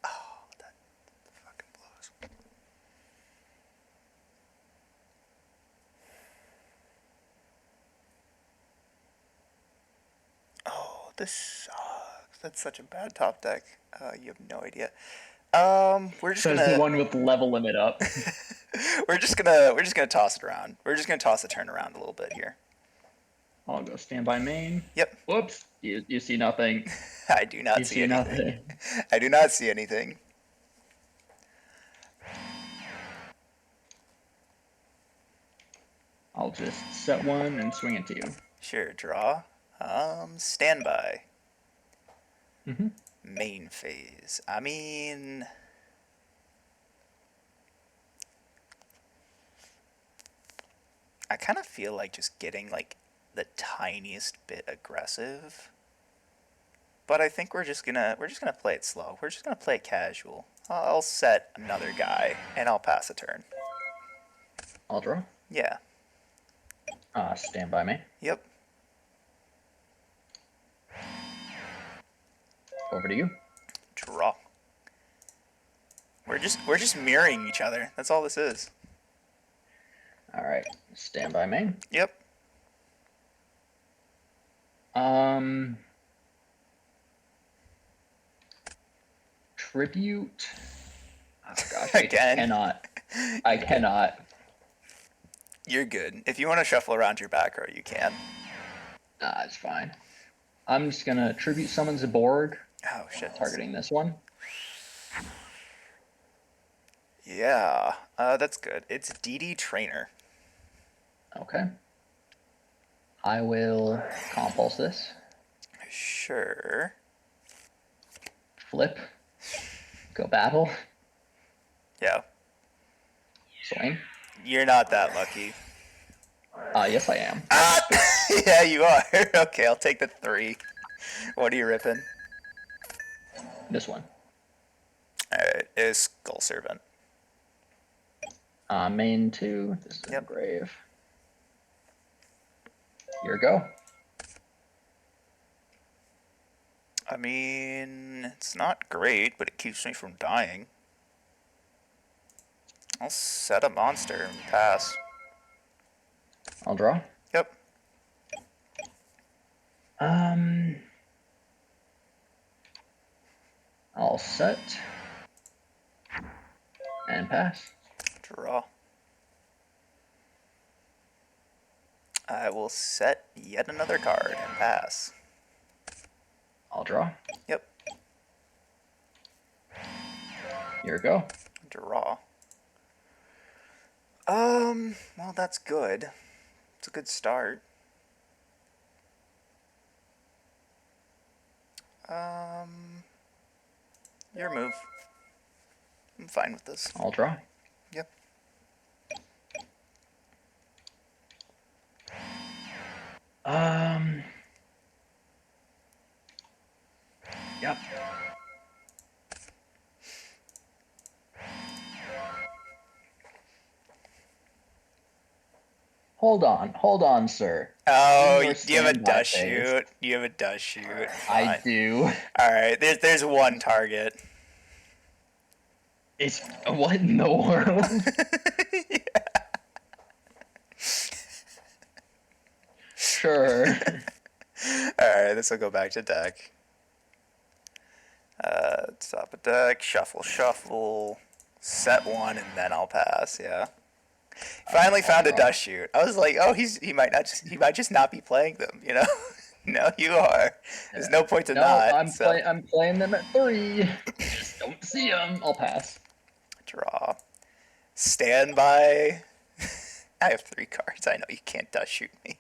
Oh, that fucking blows. Oh, this sucks. That's such a bad top deck. You have no idea. We're just Says the gonna one with level limit up. we're just gonna toss it around. We're just gonna toss the turn around a little bit here. I'll go standby main. Yep. Whoops. You see nothing. I do not You see see anything. nothing. I do not see anything. I'll just set one and swing it to you. Sure. Draw. Standby. Mm-hmm. Main phase. I mean, I kind of feel like just getting like the tiniest bit aggressive. But I think we're just gonna play it slow. We're just gonna play it casual. I'll set another guy and I'll pass a turn. I'll draw. Yeah. Standby main. Yep. Over to you. Draw. We're just mirroring each other. That's all this is. All right. Standby main. Yep. Tribute. Oh gosh, Again. I cannot. You're good. If you want to shuffle around your back row, you can. Nah, it's fine. I'm just gonna tribute summon Zaborg, Oh shit. targeting this one. Yeah. That's good. It's DD Trainer. Okay. I will compulse this. Sure. Flip. Go battle. Yeah. Swing. You're not that lucky. Yes, I am. Ah! Yeah, you are. Okay, I'll take the 3. What are you ripping? This one. Alright, is Skull Servant. Main 2. This is Yep. grave. Here we go. I mean, it's not great, but it keeps me from dying. I'll set a monster and pass. I'll draw. Yep. I'll set and pass. Draw. I will set yet another card and pass. I'll draw. Yep. Here we go. Draw. Well, that's good. It's a good start. Your move. I'm fine with this. I'll draw. Yep. Yep. Hold on, sir. Oh, In your you have a standby dust phase. shoot. You have a dust shoot. I Fine. do. Alright, there's one target. It's what in the world? Sure. Alright, this will go back to deck. Top of deck, shuffle, shuffle, set 1, and then I'll pass. Yeah. Finally found a dust shoot. I was like, oh, he might just not be playing them. You know. No, you are. There's no point to No, not. I'm playing them at 3. Just don't see them. I'll pass. Draw. Standby. I have 3 cards. I know you can't dust shoot me.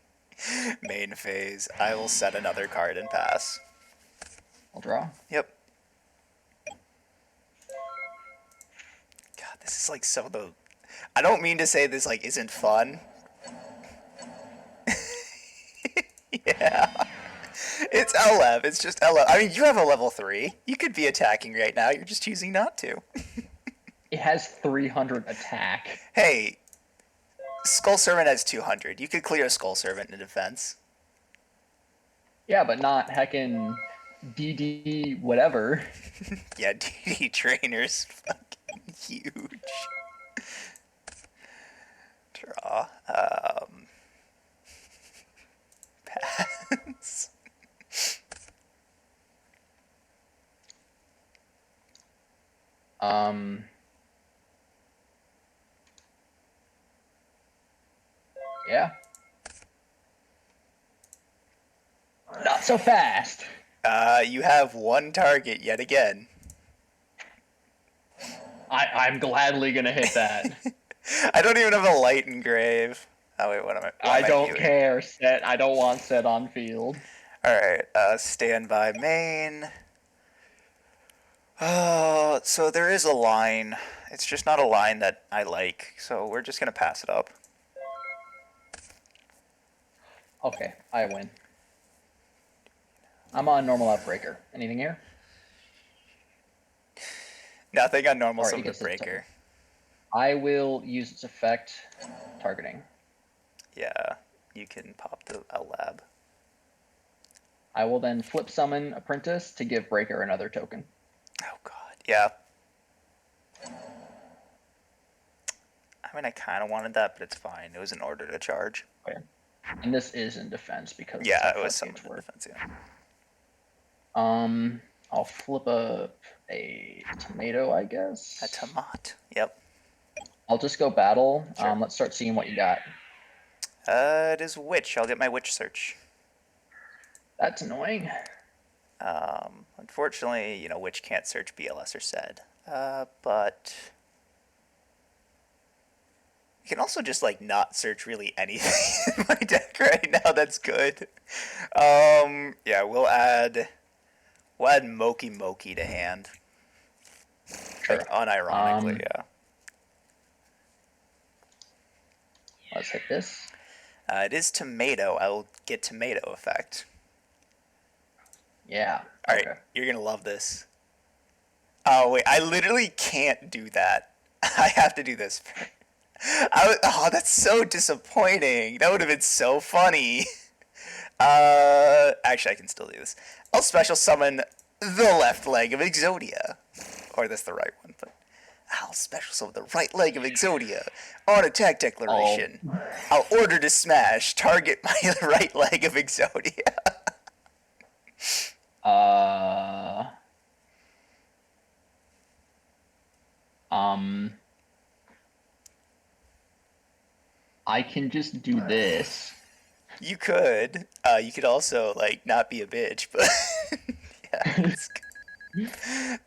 Main phase. I will set another card and pass. I'll draw. Yep. God, this is like some of the. I don't mean to say this like isn't fun. Yeah. It's LF. It's just LF. I mean, you have a level 3. You could be attacking right now. You're just choosing not to. It has 300 attack. Hey, Skull Servant has 200. You could clear a Skull Servant in defense. Yeah, but not heckin' DD whatever. Yeah, DD Trainer's fucking huge. Draw. Pass. Yeah. Not so fast. You have 1 target yet again. I'm gladly gonna hit that. I don't even have a light engrave. Oh wait, what am I? I don't care. Set. I don't want set on field. All right, standby main. So there is a line. It's just not a line that I like. So we're just gonna pass it up. Okay, I win. I'm on normal outbreaker. Anything here? Nothing on normal Alright, Summit Breaker. I will use its effect targeting. Yeah, you can pop the lab. I will then flip summon Apprentice to give Breaker another token. Oh god, yeah. I mean, I kind of wanted that, but it's fine. It was in order to charge. Okay. And this is in defense because Yeah, it was some defense. Yeah. I'll flip a tomato, I guess. A tomat. Yep. I'll just go battle. Sure. Let's start seeing what you got. It is witch. I'll get my witch search. That's annoying. Unfortunately, you know, witch can't search BLS or SED. But you can also just like not search really anything in my deck right now. That's good. Yeah, we'll add Moki Moki to hand. Sure. Like, unironically, yeah. Let's hit this. It is tomato. I will get tomato effect. Yeah. All right, Okay. you're going to love this. Oh, wait, I literally can't do that. I have to do this. Oh, that's so disappointing. That would have been so funny. Actually, I can still do this. I'll special summon the left leg of Exodia. Or that's the right one, but I'll special summon the right leg of Exodia. On attack Oh. declaration, I'll order to smash. Target my right leg of Exodia. Uh. Um. I can just do this. You could. You could also, like, not be a bitch, but yeah, that's good.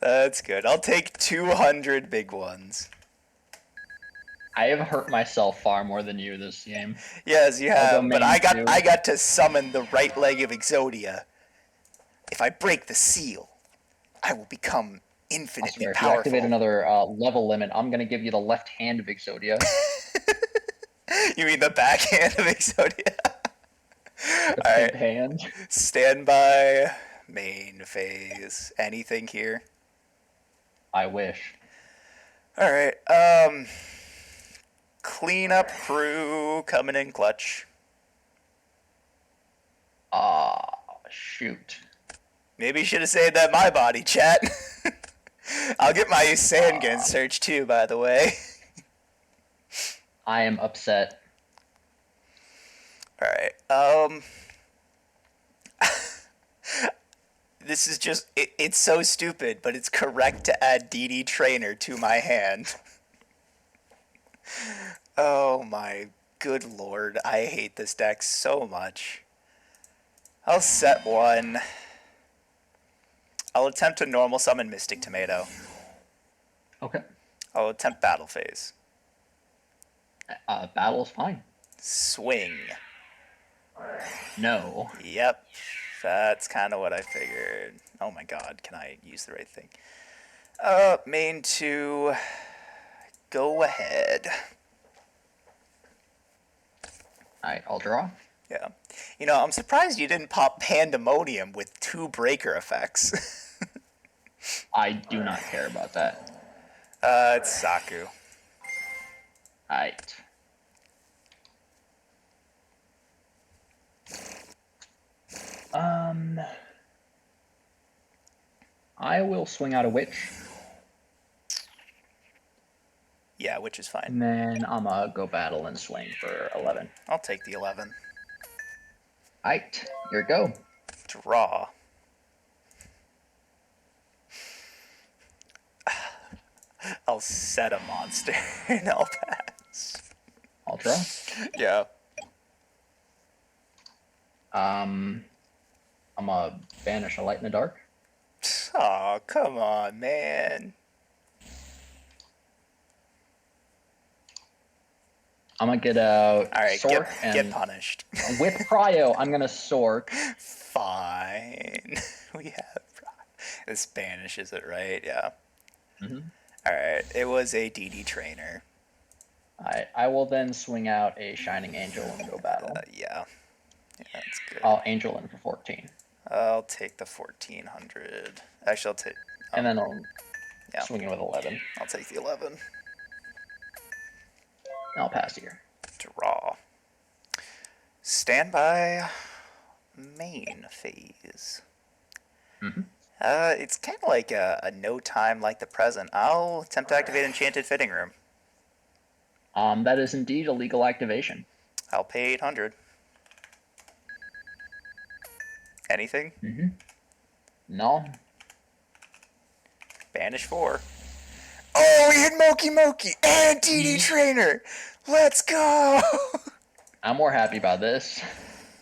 That's good. I'll take 200 big ones. I have hurt myself far more than you this game. Yes, you I'll go have, but main two. I got to summon the right leg of Exodia. If I break the seal, I will become I infinitely swear, if you activate powerful. another level limit, I'm gonna give you the left hand of Exodia. You mean the backhand of Exodia? The Alright, pimp hand. standby, main phase. Anything here? I wish. Alright, cleanup crew coming in clutch. Shoot. Maybe you should have saved that my body, chat. I'll get my Sangan search too, by the way. I am upset. Alright, this is just, it's so stupid, but it's correct to add DD Trainer to my hand. Oh my good lord, I hate this deck so much. I'll set one. I'll attempt to normal summon Mystic Tomato. Okay. I'll attempt Battle Phase. Battle's fine. Swing. No. Yep, that's kind of what I figured. Oh my god, can I use the right thing? Main 2. Go ahead. Alright, I'll draw. Yeah. You know, I'm surprised you didn't pop Pandemonium with 2 breaker effects. I do not care about that. It's Saku. Alright. I will swing out a witch. Yeah, which is fine. And then I'm gonna go battle and swing for 11. I'll take the 11. Alright, here we go. Draw. I'll set a monster and I'll pass. I'll draw. Yeah. I'm gonna banish a light in the dark. Oh, come on, man. I'm gonna get out Alright, Sork get and punished. with Cryo, I'm gonna Sork. Fine. We have. This banishes it, right? Yeah. Mm-hmm. Alright, it was a DD Trainer. I will then swing out a Shining Angel and go battle. Yeah. Yeah, that's good. I'll Angel in for 14. I'll take the 1400. Actually, I'll take. And then I'll swing in with 11. I'll take the 11. And I'll pass here. Draw. Standby. Main phase. Mm-hmm. It's kind of like a no time like the present. I'll attempt to activate Enchanted Fitting Room. That is indeed a legal activation. I'll pay 800. Anything? Mm-hmm. No. Banish 4. Oh, we hit Moki Moki and DD Trainer. Let's go. I'm more happy about this.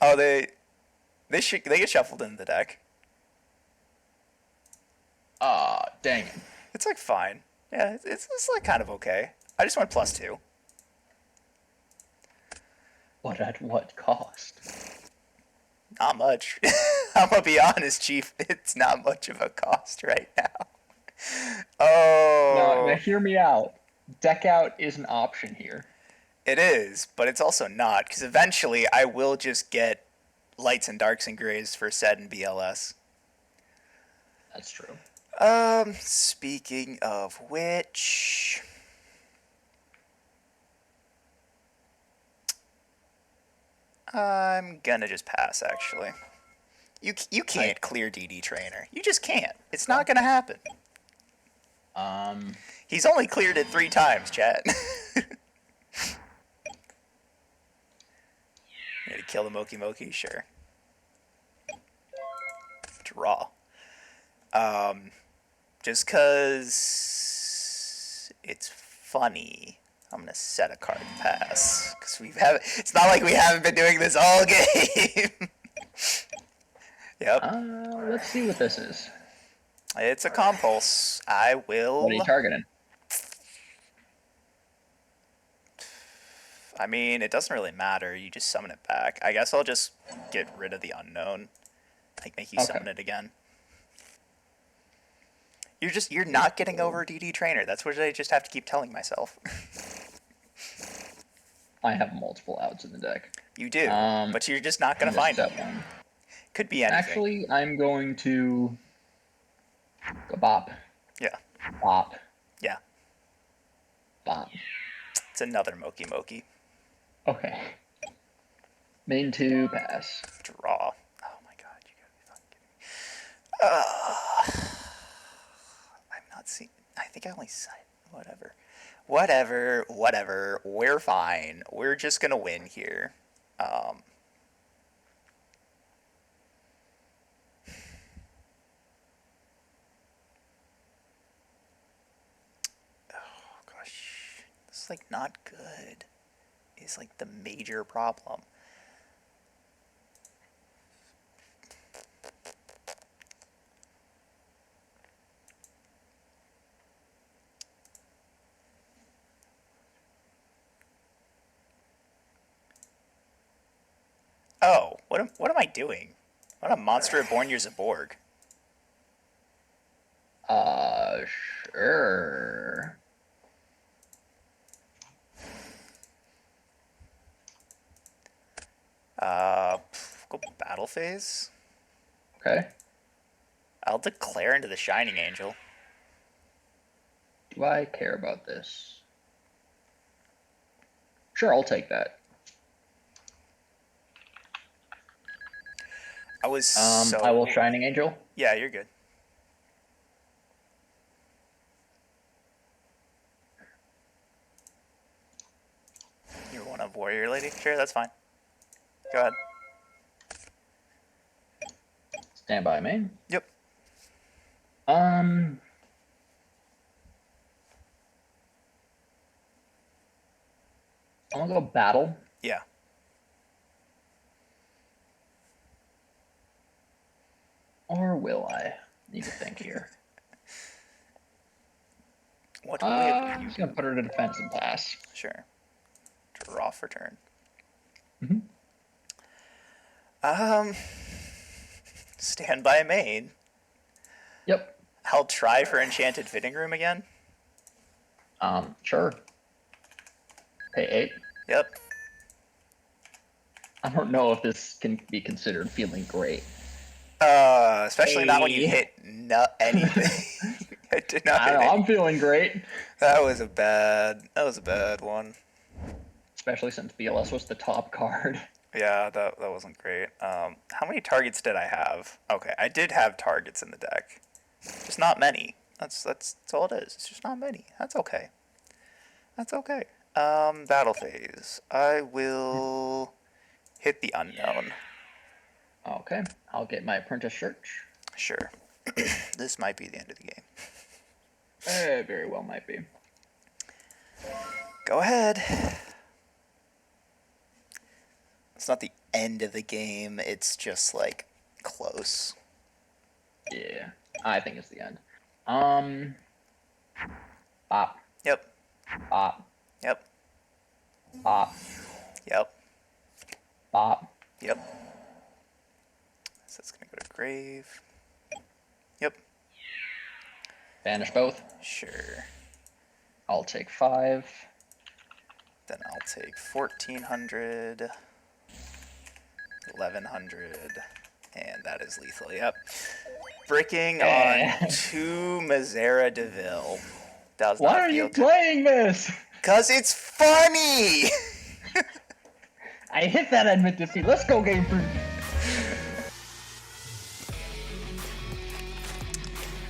Oh, they get shuffled into the deck. Dang it. It's like fine. Yeah, it's like kind of okay. I just went +2. But at what cost? Not much. I'm gonna be honest, Chief. It's not much of a cost right now. Now Oh, hear me out. Deck out is an option here. it is, but it's also not, because eventually I will just get lights and darks and grays for set and BLS. That's true. Speaking of which, I'm gonna just pass actually. You I can't clear DD Trainer. You just can't. It's not well, gonna happen. um, He's only cleared it 3 times, chat. Yeah, to kill the Moki Moki, sure. Draw. Just cause it's funny, I'm gonna set a card and pass. Cause we have it's not like we haven't been doing this all game. Yep. let's see what this is. It's a compulse. I What are you will. targeting? I mean, it doesn't really matter. You just summon it back. I guess I'll just get rid of the unknown. Like, make you Okay. summon it again. You're not getting over DD Trainer. That's what I just have to keep telling myself. I have multiple outs in the deck. You do, Um, but you're just not I'm gonna gonna find them. set one. Could be anything. Actually, I'm going to go bop, Yeah, bop, yeah. bop. It's another Moki Moki. Okay. Main 2, pass. Draw. Oh my god, you gotta be fucking kidding me. I'm not seeing. I think I only said whatever. Whatever. We're fine. We're just gonna win here. Um, oh gosh, this is like not good. Is like the major problem. Oh, what am I doing? What a monster born years of Borg. Sure. Go battle phase. Okay. I'll declare into the Shining Angel. Do I care about this? Sure, I'll take that. I was I will so. Shining Angel. Yeah, you're good. You're one of Warrior Lady? Sure, that's fine. Go ahead. Stand by main. Yep. Um, I'm gonna go battle. Yeah. Or will I? Need to think here. What will I'm you just do? gonna put her to defense and pass. Sure. Draw for turn. Mm-hmm. Um, stand by main. Yep. I'll try for Enchanted Fitting Room again. Sure. Pay 8. Yep. I don't know if this can be considered feeling great. Especially not when you Hey. hit anything. I did not I hit don't know. any. I'm feeling great, That was a bad one. especially since BLS was the top card. Yeah, that wasn't great. How many targets did I have? Okay, I did have targets in the deck, just not many. That's all it is. It's just not many. That's okay. That's okay. Battle phase. I will hit the unknown. Okay, I'll get my apprentice search. Sure. This might be the end of the game. Very well might be. Go ahead. It's not the end of the game. It's just like close. Yeah, I think it's the end. Bop, Yep. bop, Yep. bop, Yep. bop. Yep. So it's gonna go to grave. Yep. Banish both. Sure. I'll take 5. Then I'll take 1400, 1100, and that is lethal. Yep. Bricking on Yeah. 2 Mazera Deville. Does Why not are feel you playing this? Cause it's funny! I hit that admit defeat. Let's go, Game Fruit.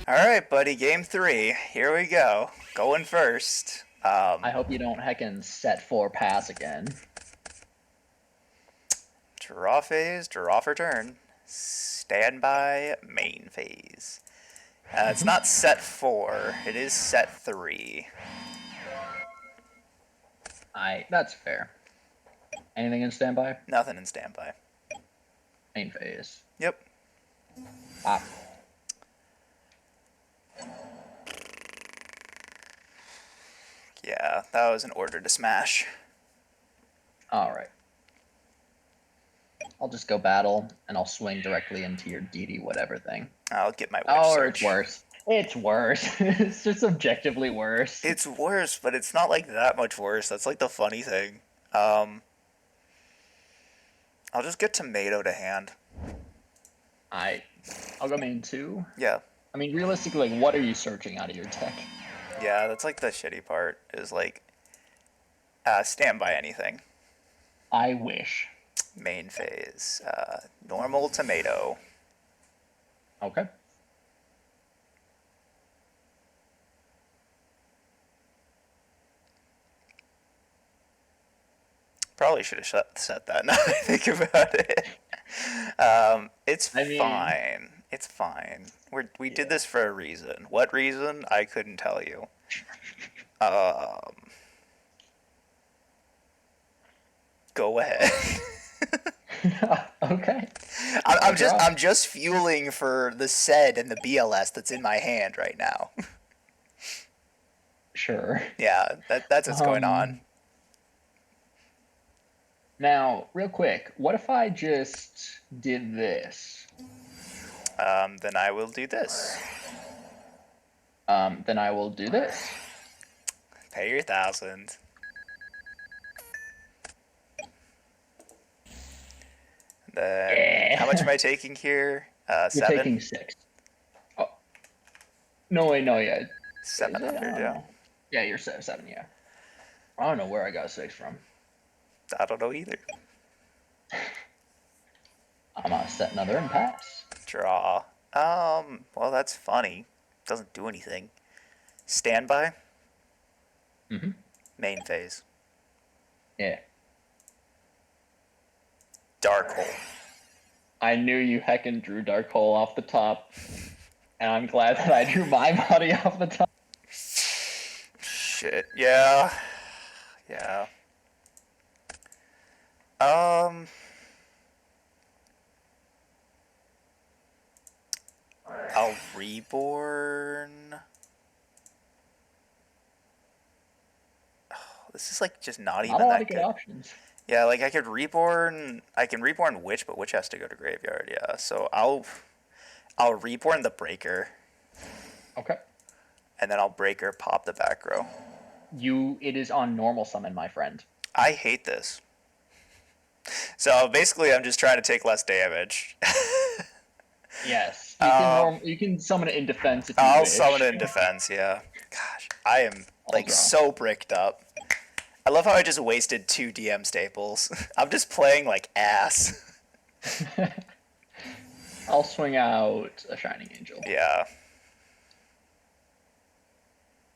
Alright, buddy, game 3. Here we go. Going first. I hope you don't heckin' set 4 pass again. Draw phase, draw for turn. Standby, main phase. It's not set 4, it is set 3. That's fair. Anything in standby? Nothing in standby. Main phase. Yep. Pop. Yeah, that was an order to smash. Alright. I'll just go battle, and I'll swing directly into your DD whatever thing. I'll get my witch It's search. worse. It's worse. It's just objectively worse. It's worse, but it's not like that much worse. That's like the funny thing. I'll just get tomato to hand. I'll go main 2. Yeah. I mean, realistically, like, what are you searching out of your deck? Yeah, that's like the shitty part, is like, stand by anything. I wish. Main phase. Normal tomato. Okay. Probably should have set that now that I think about it. It's fine. It's fine. We did this for a reason. What reason? I couldn't tell you. Go ahead. Okay. I'm just fueling for the SED and the BLS that's in my hand right now. Sure. Yeah, that's what's going on. Now, real quick, what if I just did this? Then I will do this. Then I will do this. Pay your 1,000. Then how much am I taking here? You're 7. taking 6. Oh. No, wait, no, yeah. 700, yeah. Yeah, you're 7, yeah. I don't know where I got 6 from. I don't know either. I'm gonna set another and pass. Draw. Well, that's funny. Doesn't do anything. Standby. Mm-hmm. Main phase. Yeah. Dark hole. I knew you heckin' drew Dark Hole off the top. And I'm glad that I drew my body off the top. Shit. Yeah. Yeah. I'll reborn. Oh, this is like just not even Not a lot that of good good. options. Yeah, like I can reborn Witch, but Witch has to go to graveyard. Yeah, so I'll reborn the Breaker, Okay. and then I'll Breaker pop the back row. It is on normal summon, my friend. I hate this. So basically, I'm just trying to take less damage. Yes. You can summon it in defense if you I'll wish. summon it in defense. Yeah. Gosh, I am like draw. so bricked up. I love how I just wasted 2 DM staples. I'm just playing like ass. I'll swing out a Shining Angel. Yeah.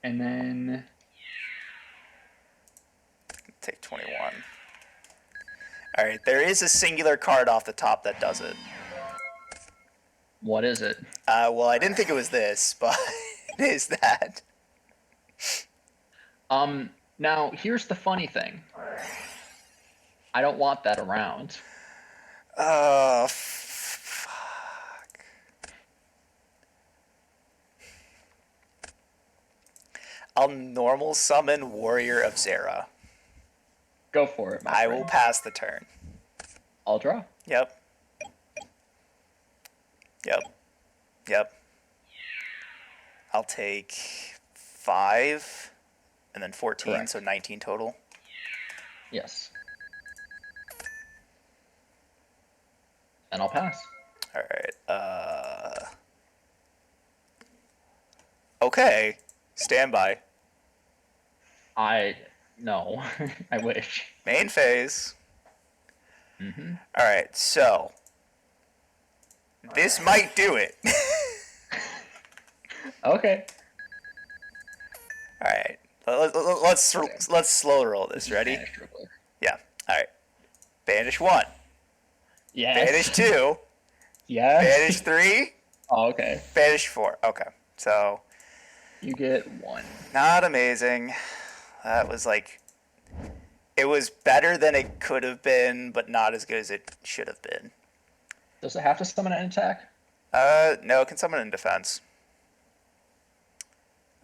And then Take 21. Alright, there is a singular card off the top that does it. what is it? Well, I didn't think it was this, but it is that. Now here's the funny thing. I don't want that around. Oh, fuck. I'll normal summon Warrior of Zera. Go for it, my I friend. will pass the turn. I'll draw. Yep. Yep. Yep. I'll take 5 and then 14, so Correct. 19 total. Yes. And I'll pass. All right. Okay. Stand by. I no. I wish. Main phase. Mm-hmm. All right. So this might do it. Okay. All right. Let's Okay. let's slow roll This this. is Ready? banished real quick. Yeah. All right. Banish 1. Banish Yes. 2. Yes. Banish 3. Oh, okay. Banish 4. Okay. So You get one. not amazing. That was like it was better than it could have been, but not as good as it should have been. Does it have to summon an attack? No, it can summon in defense.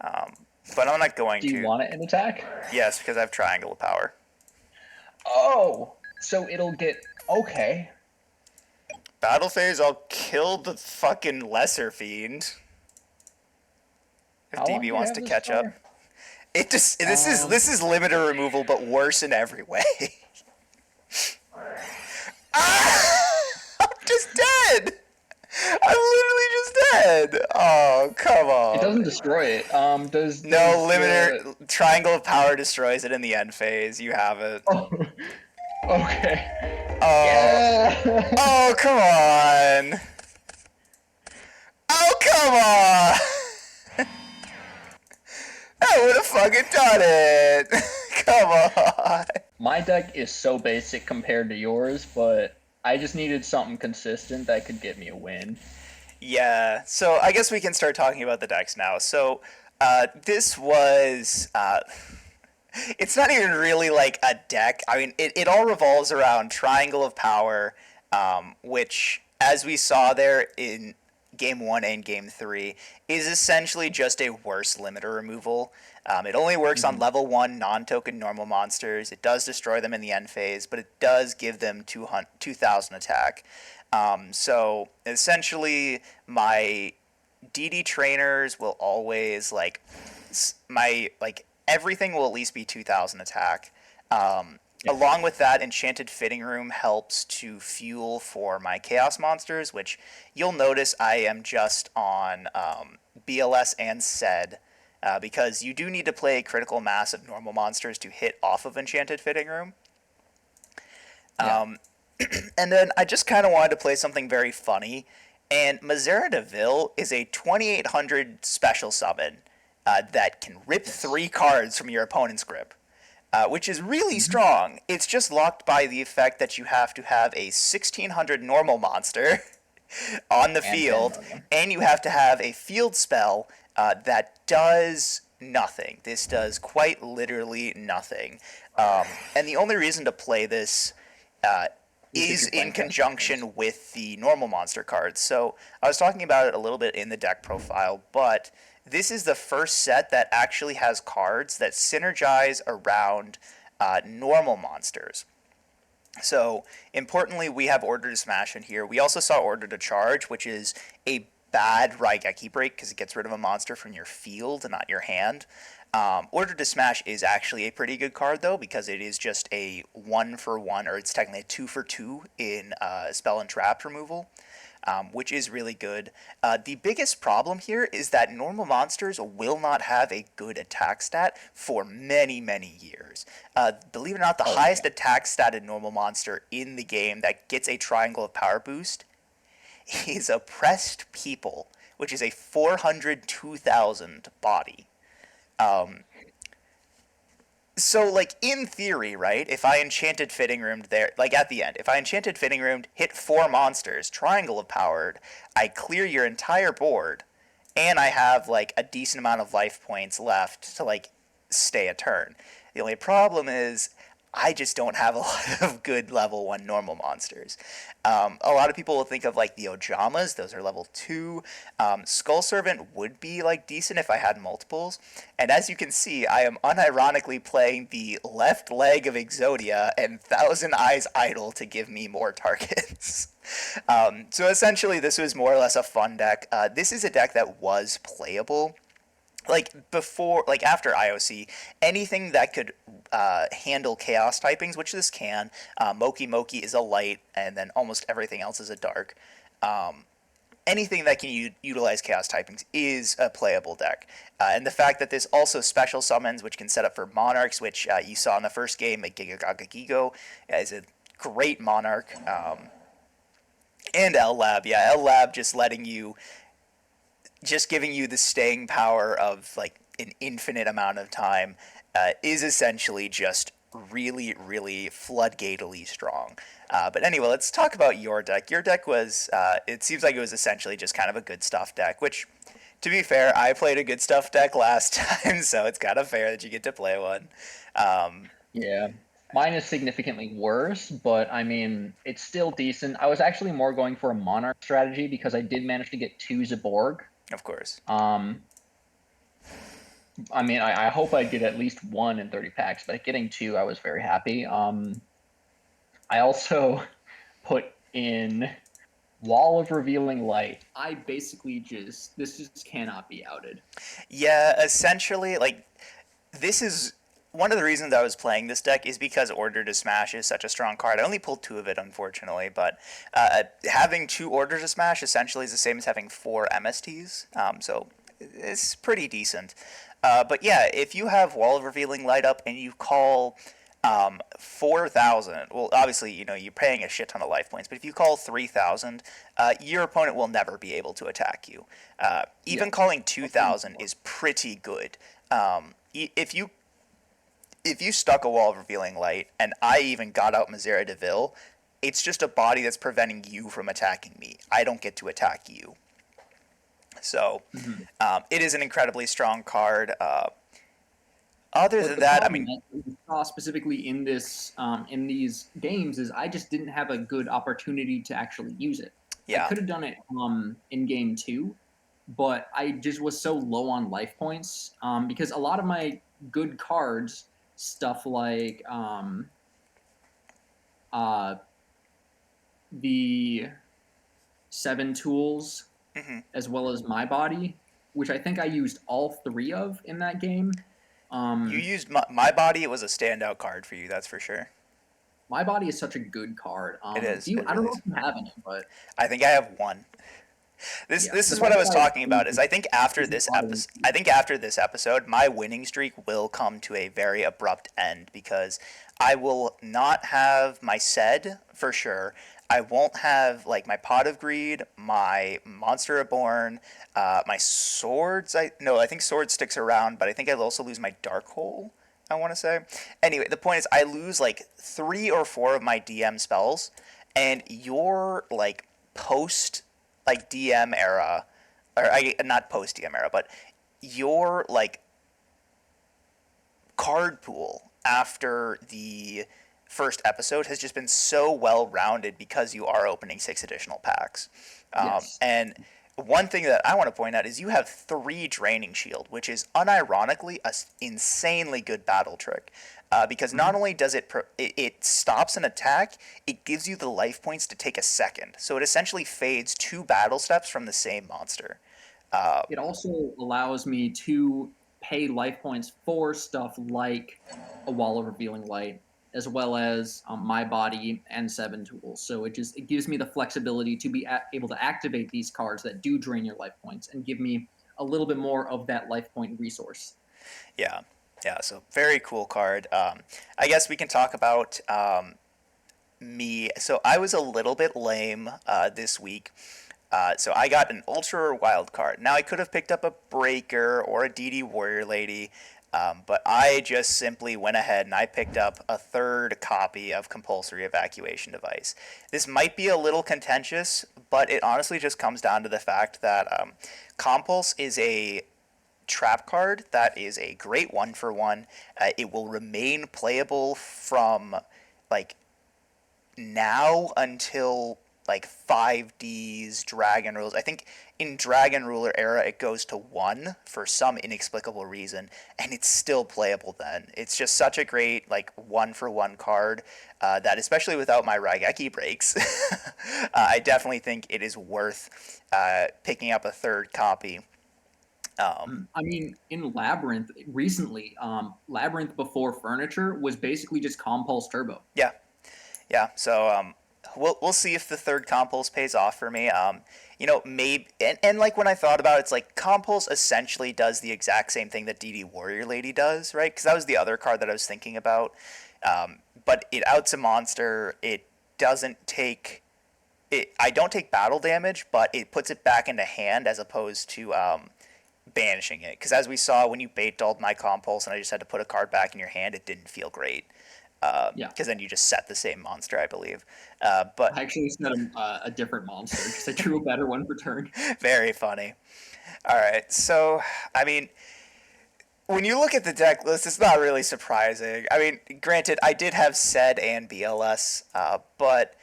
Um, but I'm not going Do you to. want it in attack? Yes, because I have triangle of power. Oh, so it'll get okay. Battle phase, I'll kill the fucking lesser fiend. If How long DB do you wants have to this catch up. for? It just this is limiter removal, but worse in every way. Ah! I'm just dead. I'm literally just dead. Oh, come It on. doesn't destroy it. No, Does the limiter triangle of power destroys it in the end phase. You have it. oh, okay. Oh, Yeah. oh, come on. Oh, come on. I would have fucking done it. Come on. My deck is so basic compared to yours, but I just needed something consistent that could get me a win. Yeah, so I guess we can start talking about the decks now. So, this was. It's not even really like a deck. I mean, it all revolves around Triangle of Power, which, as we saw there in Game 1 and Game 3, is essentially just a worse limiter removal. It only works on Hmm. level 1 non token normal monsters. It does destroy them in the end phase, but it does give them 2,000 attack. So essentially, my DD trainers will always my everything will at least be 2,000 attack. Yeah. Along with that, Enchanted Fitting Room helps to fuel for my Chaos monsters, which you'll notice I am just on BLS and SED, because you do need to play a critical mass of normal monsters to hit off of Enchanted Fitting Room. Yeah. And then I just kind of wanted to play something very funny. And Mazera Deville is a 2,800 special summon that can rip Yes. 3 cards from your opponent's grip, which is really Hmm. strong. It's just locked by the effect that you have to have a 1,600 normal monster on the And 10 field, normal. and you have to have a field spell that does nothing. This does quite literally nothing. And the only reason to play this uh, Because is you're in playing cast dragons. conjunction with the normal monster cards. So I was talking about it a little bit in the deck profile, but this is the first set that actually has cards that synergize around normal monsters. So importantly, we have Order to Smash in here. We also saw Order to Charge, which is a bad Raigeki break because it gets rid of a monster from your field, not your hand. Order to Smash is actually a pretty good card though because it is just a 1-for-1, or it's technically a 2-for-2 in spell and trap removal, which is really good. The biggest problem here is that normal monsters will not have a good attack stat for many, many years. Believe it or not, the Oh highest yeah. attack statted normal monster in the game that gets a Triangle of Power boost is Oppressed People, which is a 402,000 body. So, like, in theory, right, if I Enchanted Fitting Roomed there, like, at the end, if I Enchanted Fitting Roomed, hit 4 monsters, Triangle of Powered, I clear your entire board, and I have, like, a decent amount of life points left to, like, stay a turn. The only problem is I just don't have a lot of good level 1 normal monsters. A lot of people will think of like the Ojamas; those are level 2. Skull Servant would be like decent if I had multiples. And as you can see, I am unironically playing the left leg of Exodia and Thousand Eyes Idol to give me more targets. So essentially, this was more or less a fun deck. This is a deck that was playable like before, like after IOC, anything that could handle chaos typings, which this can. Moki Moki is a light, and then almost everything else is a dark. Anything that can utilize chaos typings is a playable deck. And the fact that this also special summons, which can set up for monarchs, which you saw in the first game, like Gigagaga Gigo, is a great monarch. And L Lab, yeah, L Lab just giving you the staying power of like an infinite amount of time is essentially just really, really floodgately strong. But anyway, let's talk about your deck. Your deck was, it seems like it was essentially just kind of a good stuff deck, which, to be fair, I played a good stuff deck last time, so it's kind of fair that you get to play one. Um, Yeah. Mine is significantly worse, but I mean, it's still decent. I was actually more going for a Monarch strategy because I did manage to get two Zaborg. of course. Um, I mean, I hope I get at least one in 30 packs, but getting two, I was very happy. I also put in Wall of Revealing Light. I basically this just cannot be outed. Yeah, essentially, like, this is one of the reasons I was playing this deck is because Order to Smash is such a strong card. I only pulled two of it, unfortunately, but having two Order to Smash essentially is the same as having four MSTs, so it's pretty decent. But yeah, if you have Wall of Revealing Light up and you call 4,000, well, obviously, you're paying a shit ton of life points, but if you call 3,000, your opponent will never be able to attack you. Even Yeah. calling 2,000 is pretty good. If you stuck a Wall of Revealing Light, and I even got out Mazera Deville, it's just a body that's preventing you from attacking me. I don't get to attack you. So, Mhm. it is an incredibly strong card. Other But than the that, I problem mean, that we saw specifically in in these games is I just didn't have a good opportunity to actually use it. I yeah. could have done it in game two, but I just was so low on life points because a lot of my good cards, stuff like uh, the seven tools, Hmm. as well as my body, which I think I used all three of in that game. You Um, used my body. It was a standout card for you, that's for sure. my body is such a good card. It is. Do you? It I don't really know is. if you have any, but I think I have one. This yeah, this the is what fact I was that I talking have about. Is I think after is a this lot of episode, I think after this episode, my winning streak will come to a very abrupt end because I will not have my Sed for sure. I won't have like my Pot of Greed, my Monster Reborn, my swords. I think sword sticks around, but I think I'll also lose my Dark Hole. I want to say. Anyway, the point is, I lose like 3 or 4 of my DM spells, and your like post like DM era, or not post DM era, but your like card pool after the first episode has just been so well rounded because you are opening 6 additional packs. yes. And one thing that I want to point out is you have 3 Draining Shield, which is unironically a insanely good battle trick. Because not Mhm. only does it stops an attack, it gives you the life points to take a second. So it essentially fades 2 battle steps from the same monster. It also allows me to pay life points for stuff like a Wall of Revealing Light, as well as my body and seven tools. So it gives me the flexibility to be able to activate these cards that do drain your life points and give me a little bit more of that life point resource. Yeah, yeah. So very cool card. I guess we can talk about me. So I was a little bit lame this week. So I got an ultra wild card. Now I could have picked up a breaker or a DD warrior lady, but I just simply went ahead and I picked up a third copy of compulsory evacuation device. This might be a little contentious, but it honestly just comes down to the fact that Compulse is a trap card that is a great 1-for-1. It will remain playable from like now until like 5D's Dragon Rules. I think in Dragon Ruler era it goes to 1 for some inexplicable reason, and it's still playable then. It's just such a great like 1-for-1 card that, especially without my Raigeki breaks, I definitely think it is worth picking up a third copy. I mean, in Labyrinth recently, Labyrinth before Furniture was basically just Compulse Turbo. Yeah, yeah. So we'll see if the third compulse pays off for me. Maybe and like when I thought about it, it's like compulse essentially does the exact same thing that DD Warrior Lady does, right? Because that was the other card that I was thinking about. But it outs a monster. It doesn't take it. I don't take battle damage, but it puts it back into hand as opposed to banishing it. Because as we saw when you bait dulled my compulse and I just had to put a card back in your hand, it didn't feel great. Yeah, Because then you just set the same monster, I believe. I But actually set a different monster because I drew a better one for turn. very funny. All right, so I mean, when you look at the deck list, it's not really surprising. I mean, granted, I did have SED and BLS, but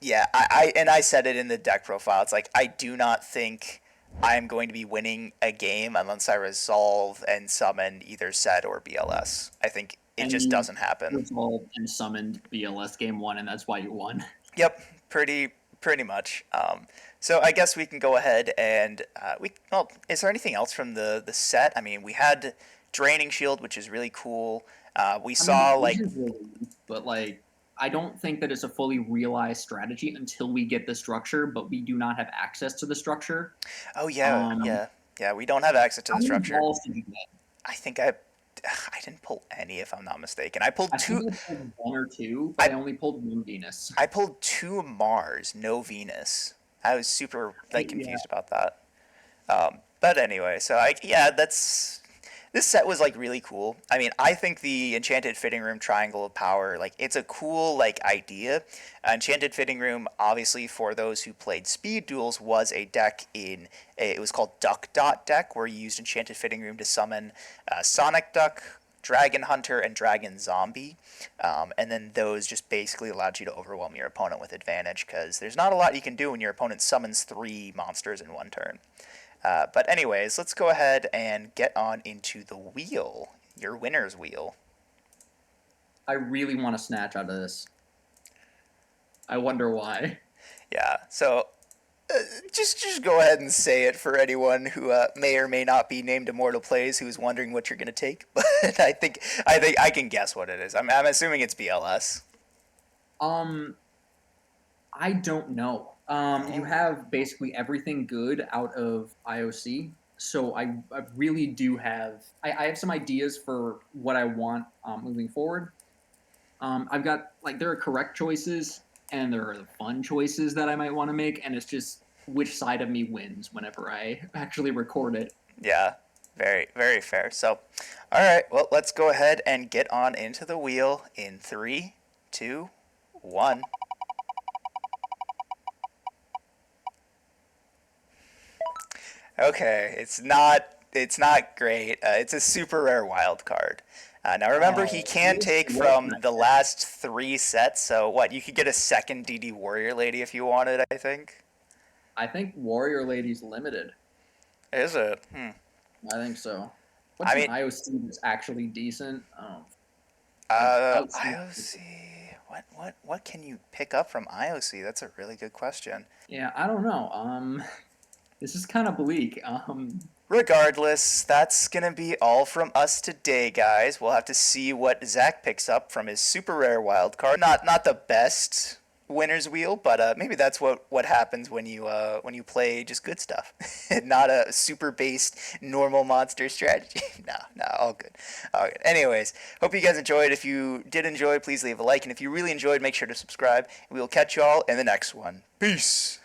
yeah, I said it in the deck profile. It's like I do not think I'm going to be winning a game unless I resolve and summon either SED or BLS. I think it And just you doesn't happen. resolved and summoned BLS game one, and that's why you won. Yep, pretty much. So I guess we can go ahead and well, is there anything else from the set? I mean, we had Draining Shield, which is really cool. We I mean, saw the like visions were released, but like, I don't think that it's a fully realized strategy until we get the structure. But we do not have access to the structure. oh yeah, Um, yeah, we don't have access to how the many structure. balls did you get? I think I didn't pull any if I'm not mistaken. I pulled I think two. I pulled one or two, but I I only pulled one Venus. I pulled two Mars, no Venus. I was super like Yeah, confused about that. But anyway, so yeah, that's this set was like really cool. I mean, I think the Enchanted Fitting Room Triangle of Power, like it's a cool like idea. Enchanted Fitting Room, obviously for those who played Speed Duels, was a deck it was called Duck Dot deck where you used Enchanted Fitting Room to summon Sonic Duck, Dragon Hunter, and Dragon Zombie. And then those just basically allowed you to overwhelm your opponent with advantage because there's not a lot you can do when your opponent summons three monsters in one turn. But anyways, let's go ahead and get on into the wheel, your winner's wheel. I really want to snatch out of this. I wonder why. Yeah, so just go ahead and say it for anyone who may or may not be named Immortal Plays who's wondering what you're gonna take. But I think I can guess what it is. I'm assuming it's BLS. Um, I don't know. You Oh, have basically everything good out of IOC. So I really do have I have some ideas for what I want moving forward. I've got like there are correct choices and there are the fun choices that I might want to make, and it's just which side of me wins whenever I actually record it. yeah, very fair. So, all right, well let's go ahead and get on into the wheel in three, two, one. Okay, it's not great. It's a super rare wild card. Now remember, he can take What from can I the get? last three sets. So what? You could get a second DD Warrior Lady if you wanted. I think. I think Warrior Lady's limited. Is it? Hmm. I think so. I What's an mean, IOC that's actually decent? Outside. IOC. What can you pick up from IOC? That's a really good question. Yeah, I don't know. This is kind of bleak. Regardless, that's gonna be all from us today, guys. We'll have to see what Zach picks up from his super rare wild card. Not the best winner's wheel, but maybe that's what happens when you play just good stuff, not a super based normal monster strategy. No, all good, all good. Anyways, hope you guys enjoyed. If you did enjoy, please leave a like, and if you really enjoyed, make sure to subscribe. We will catch y'all in the next one. Peace.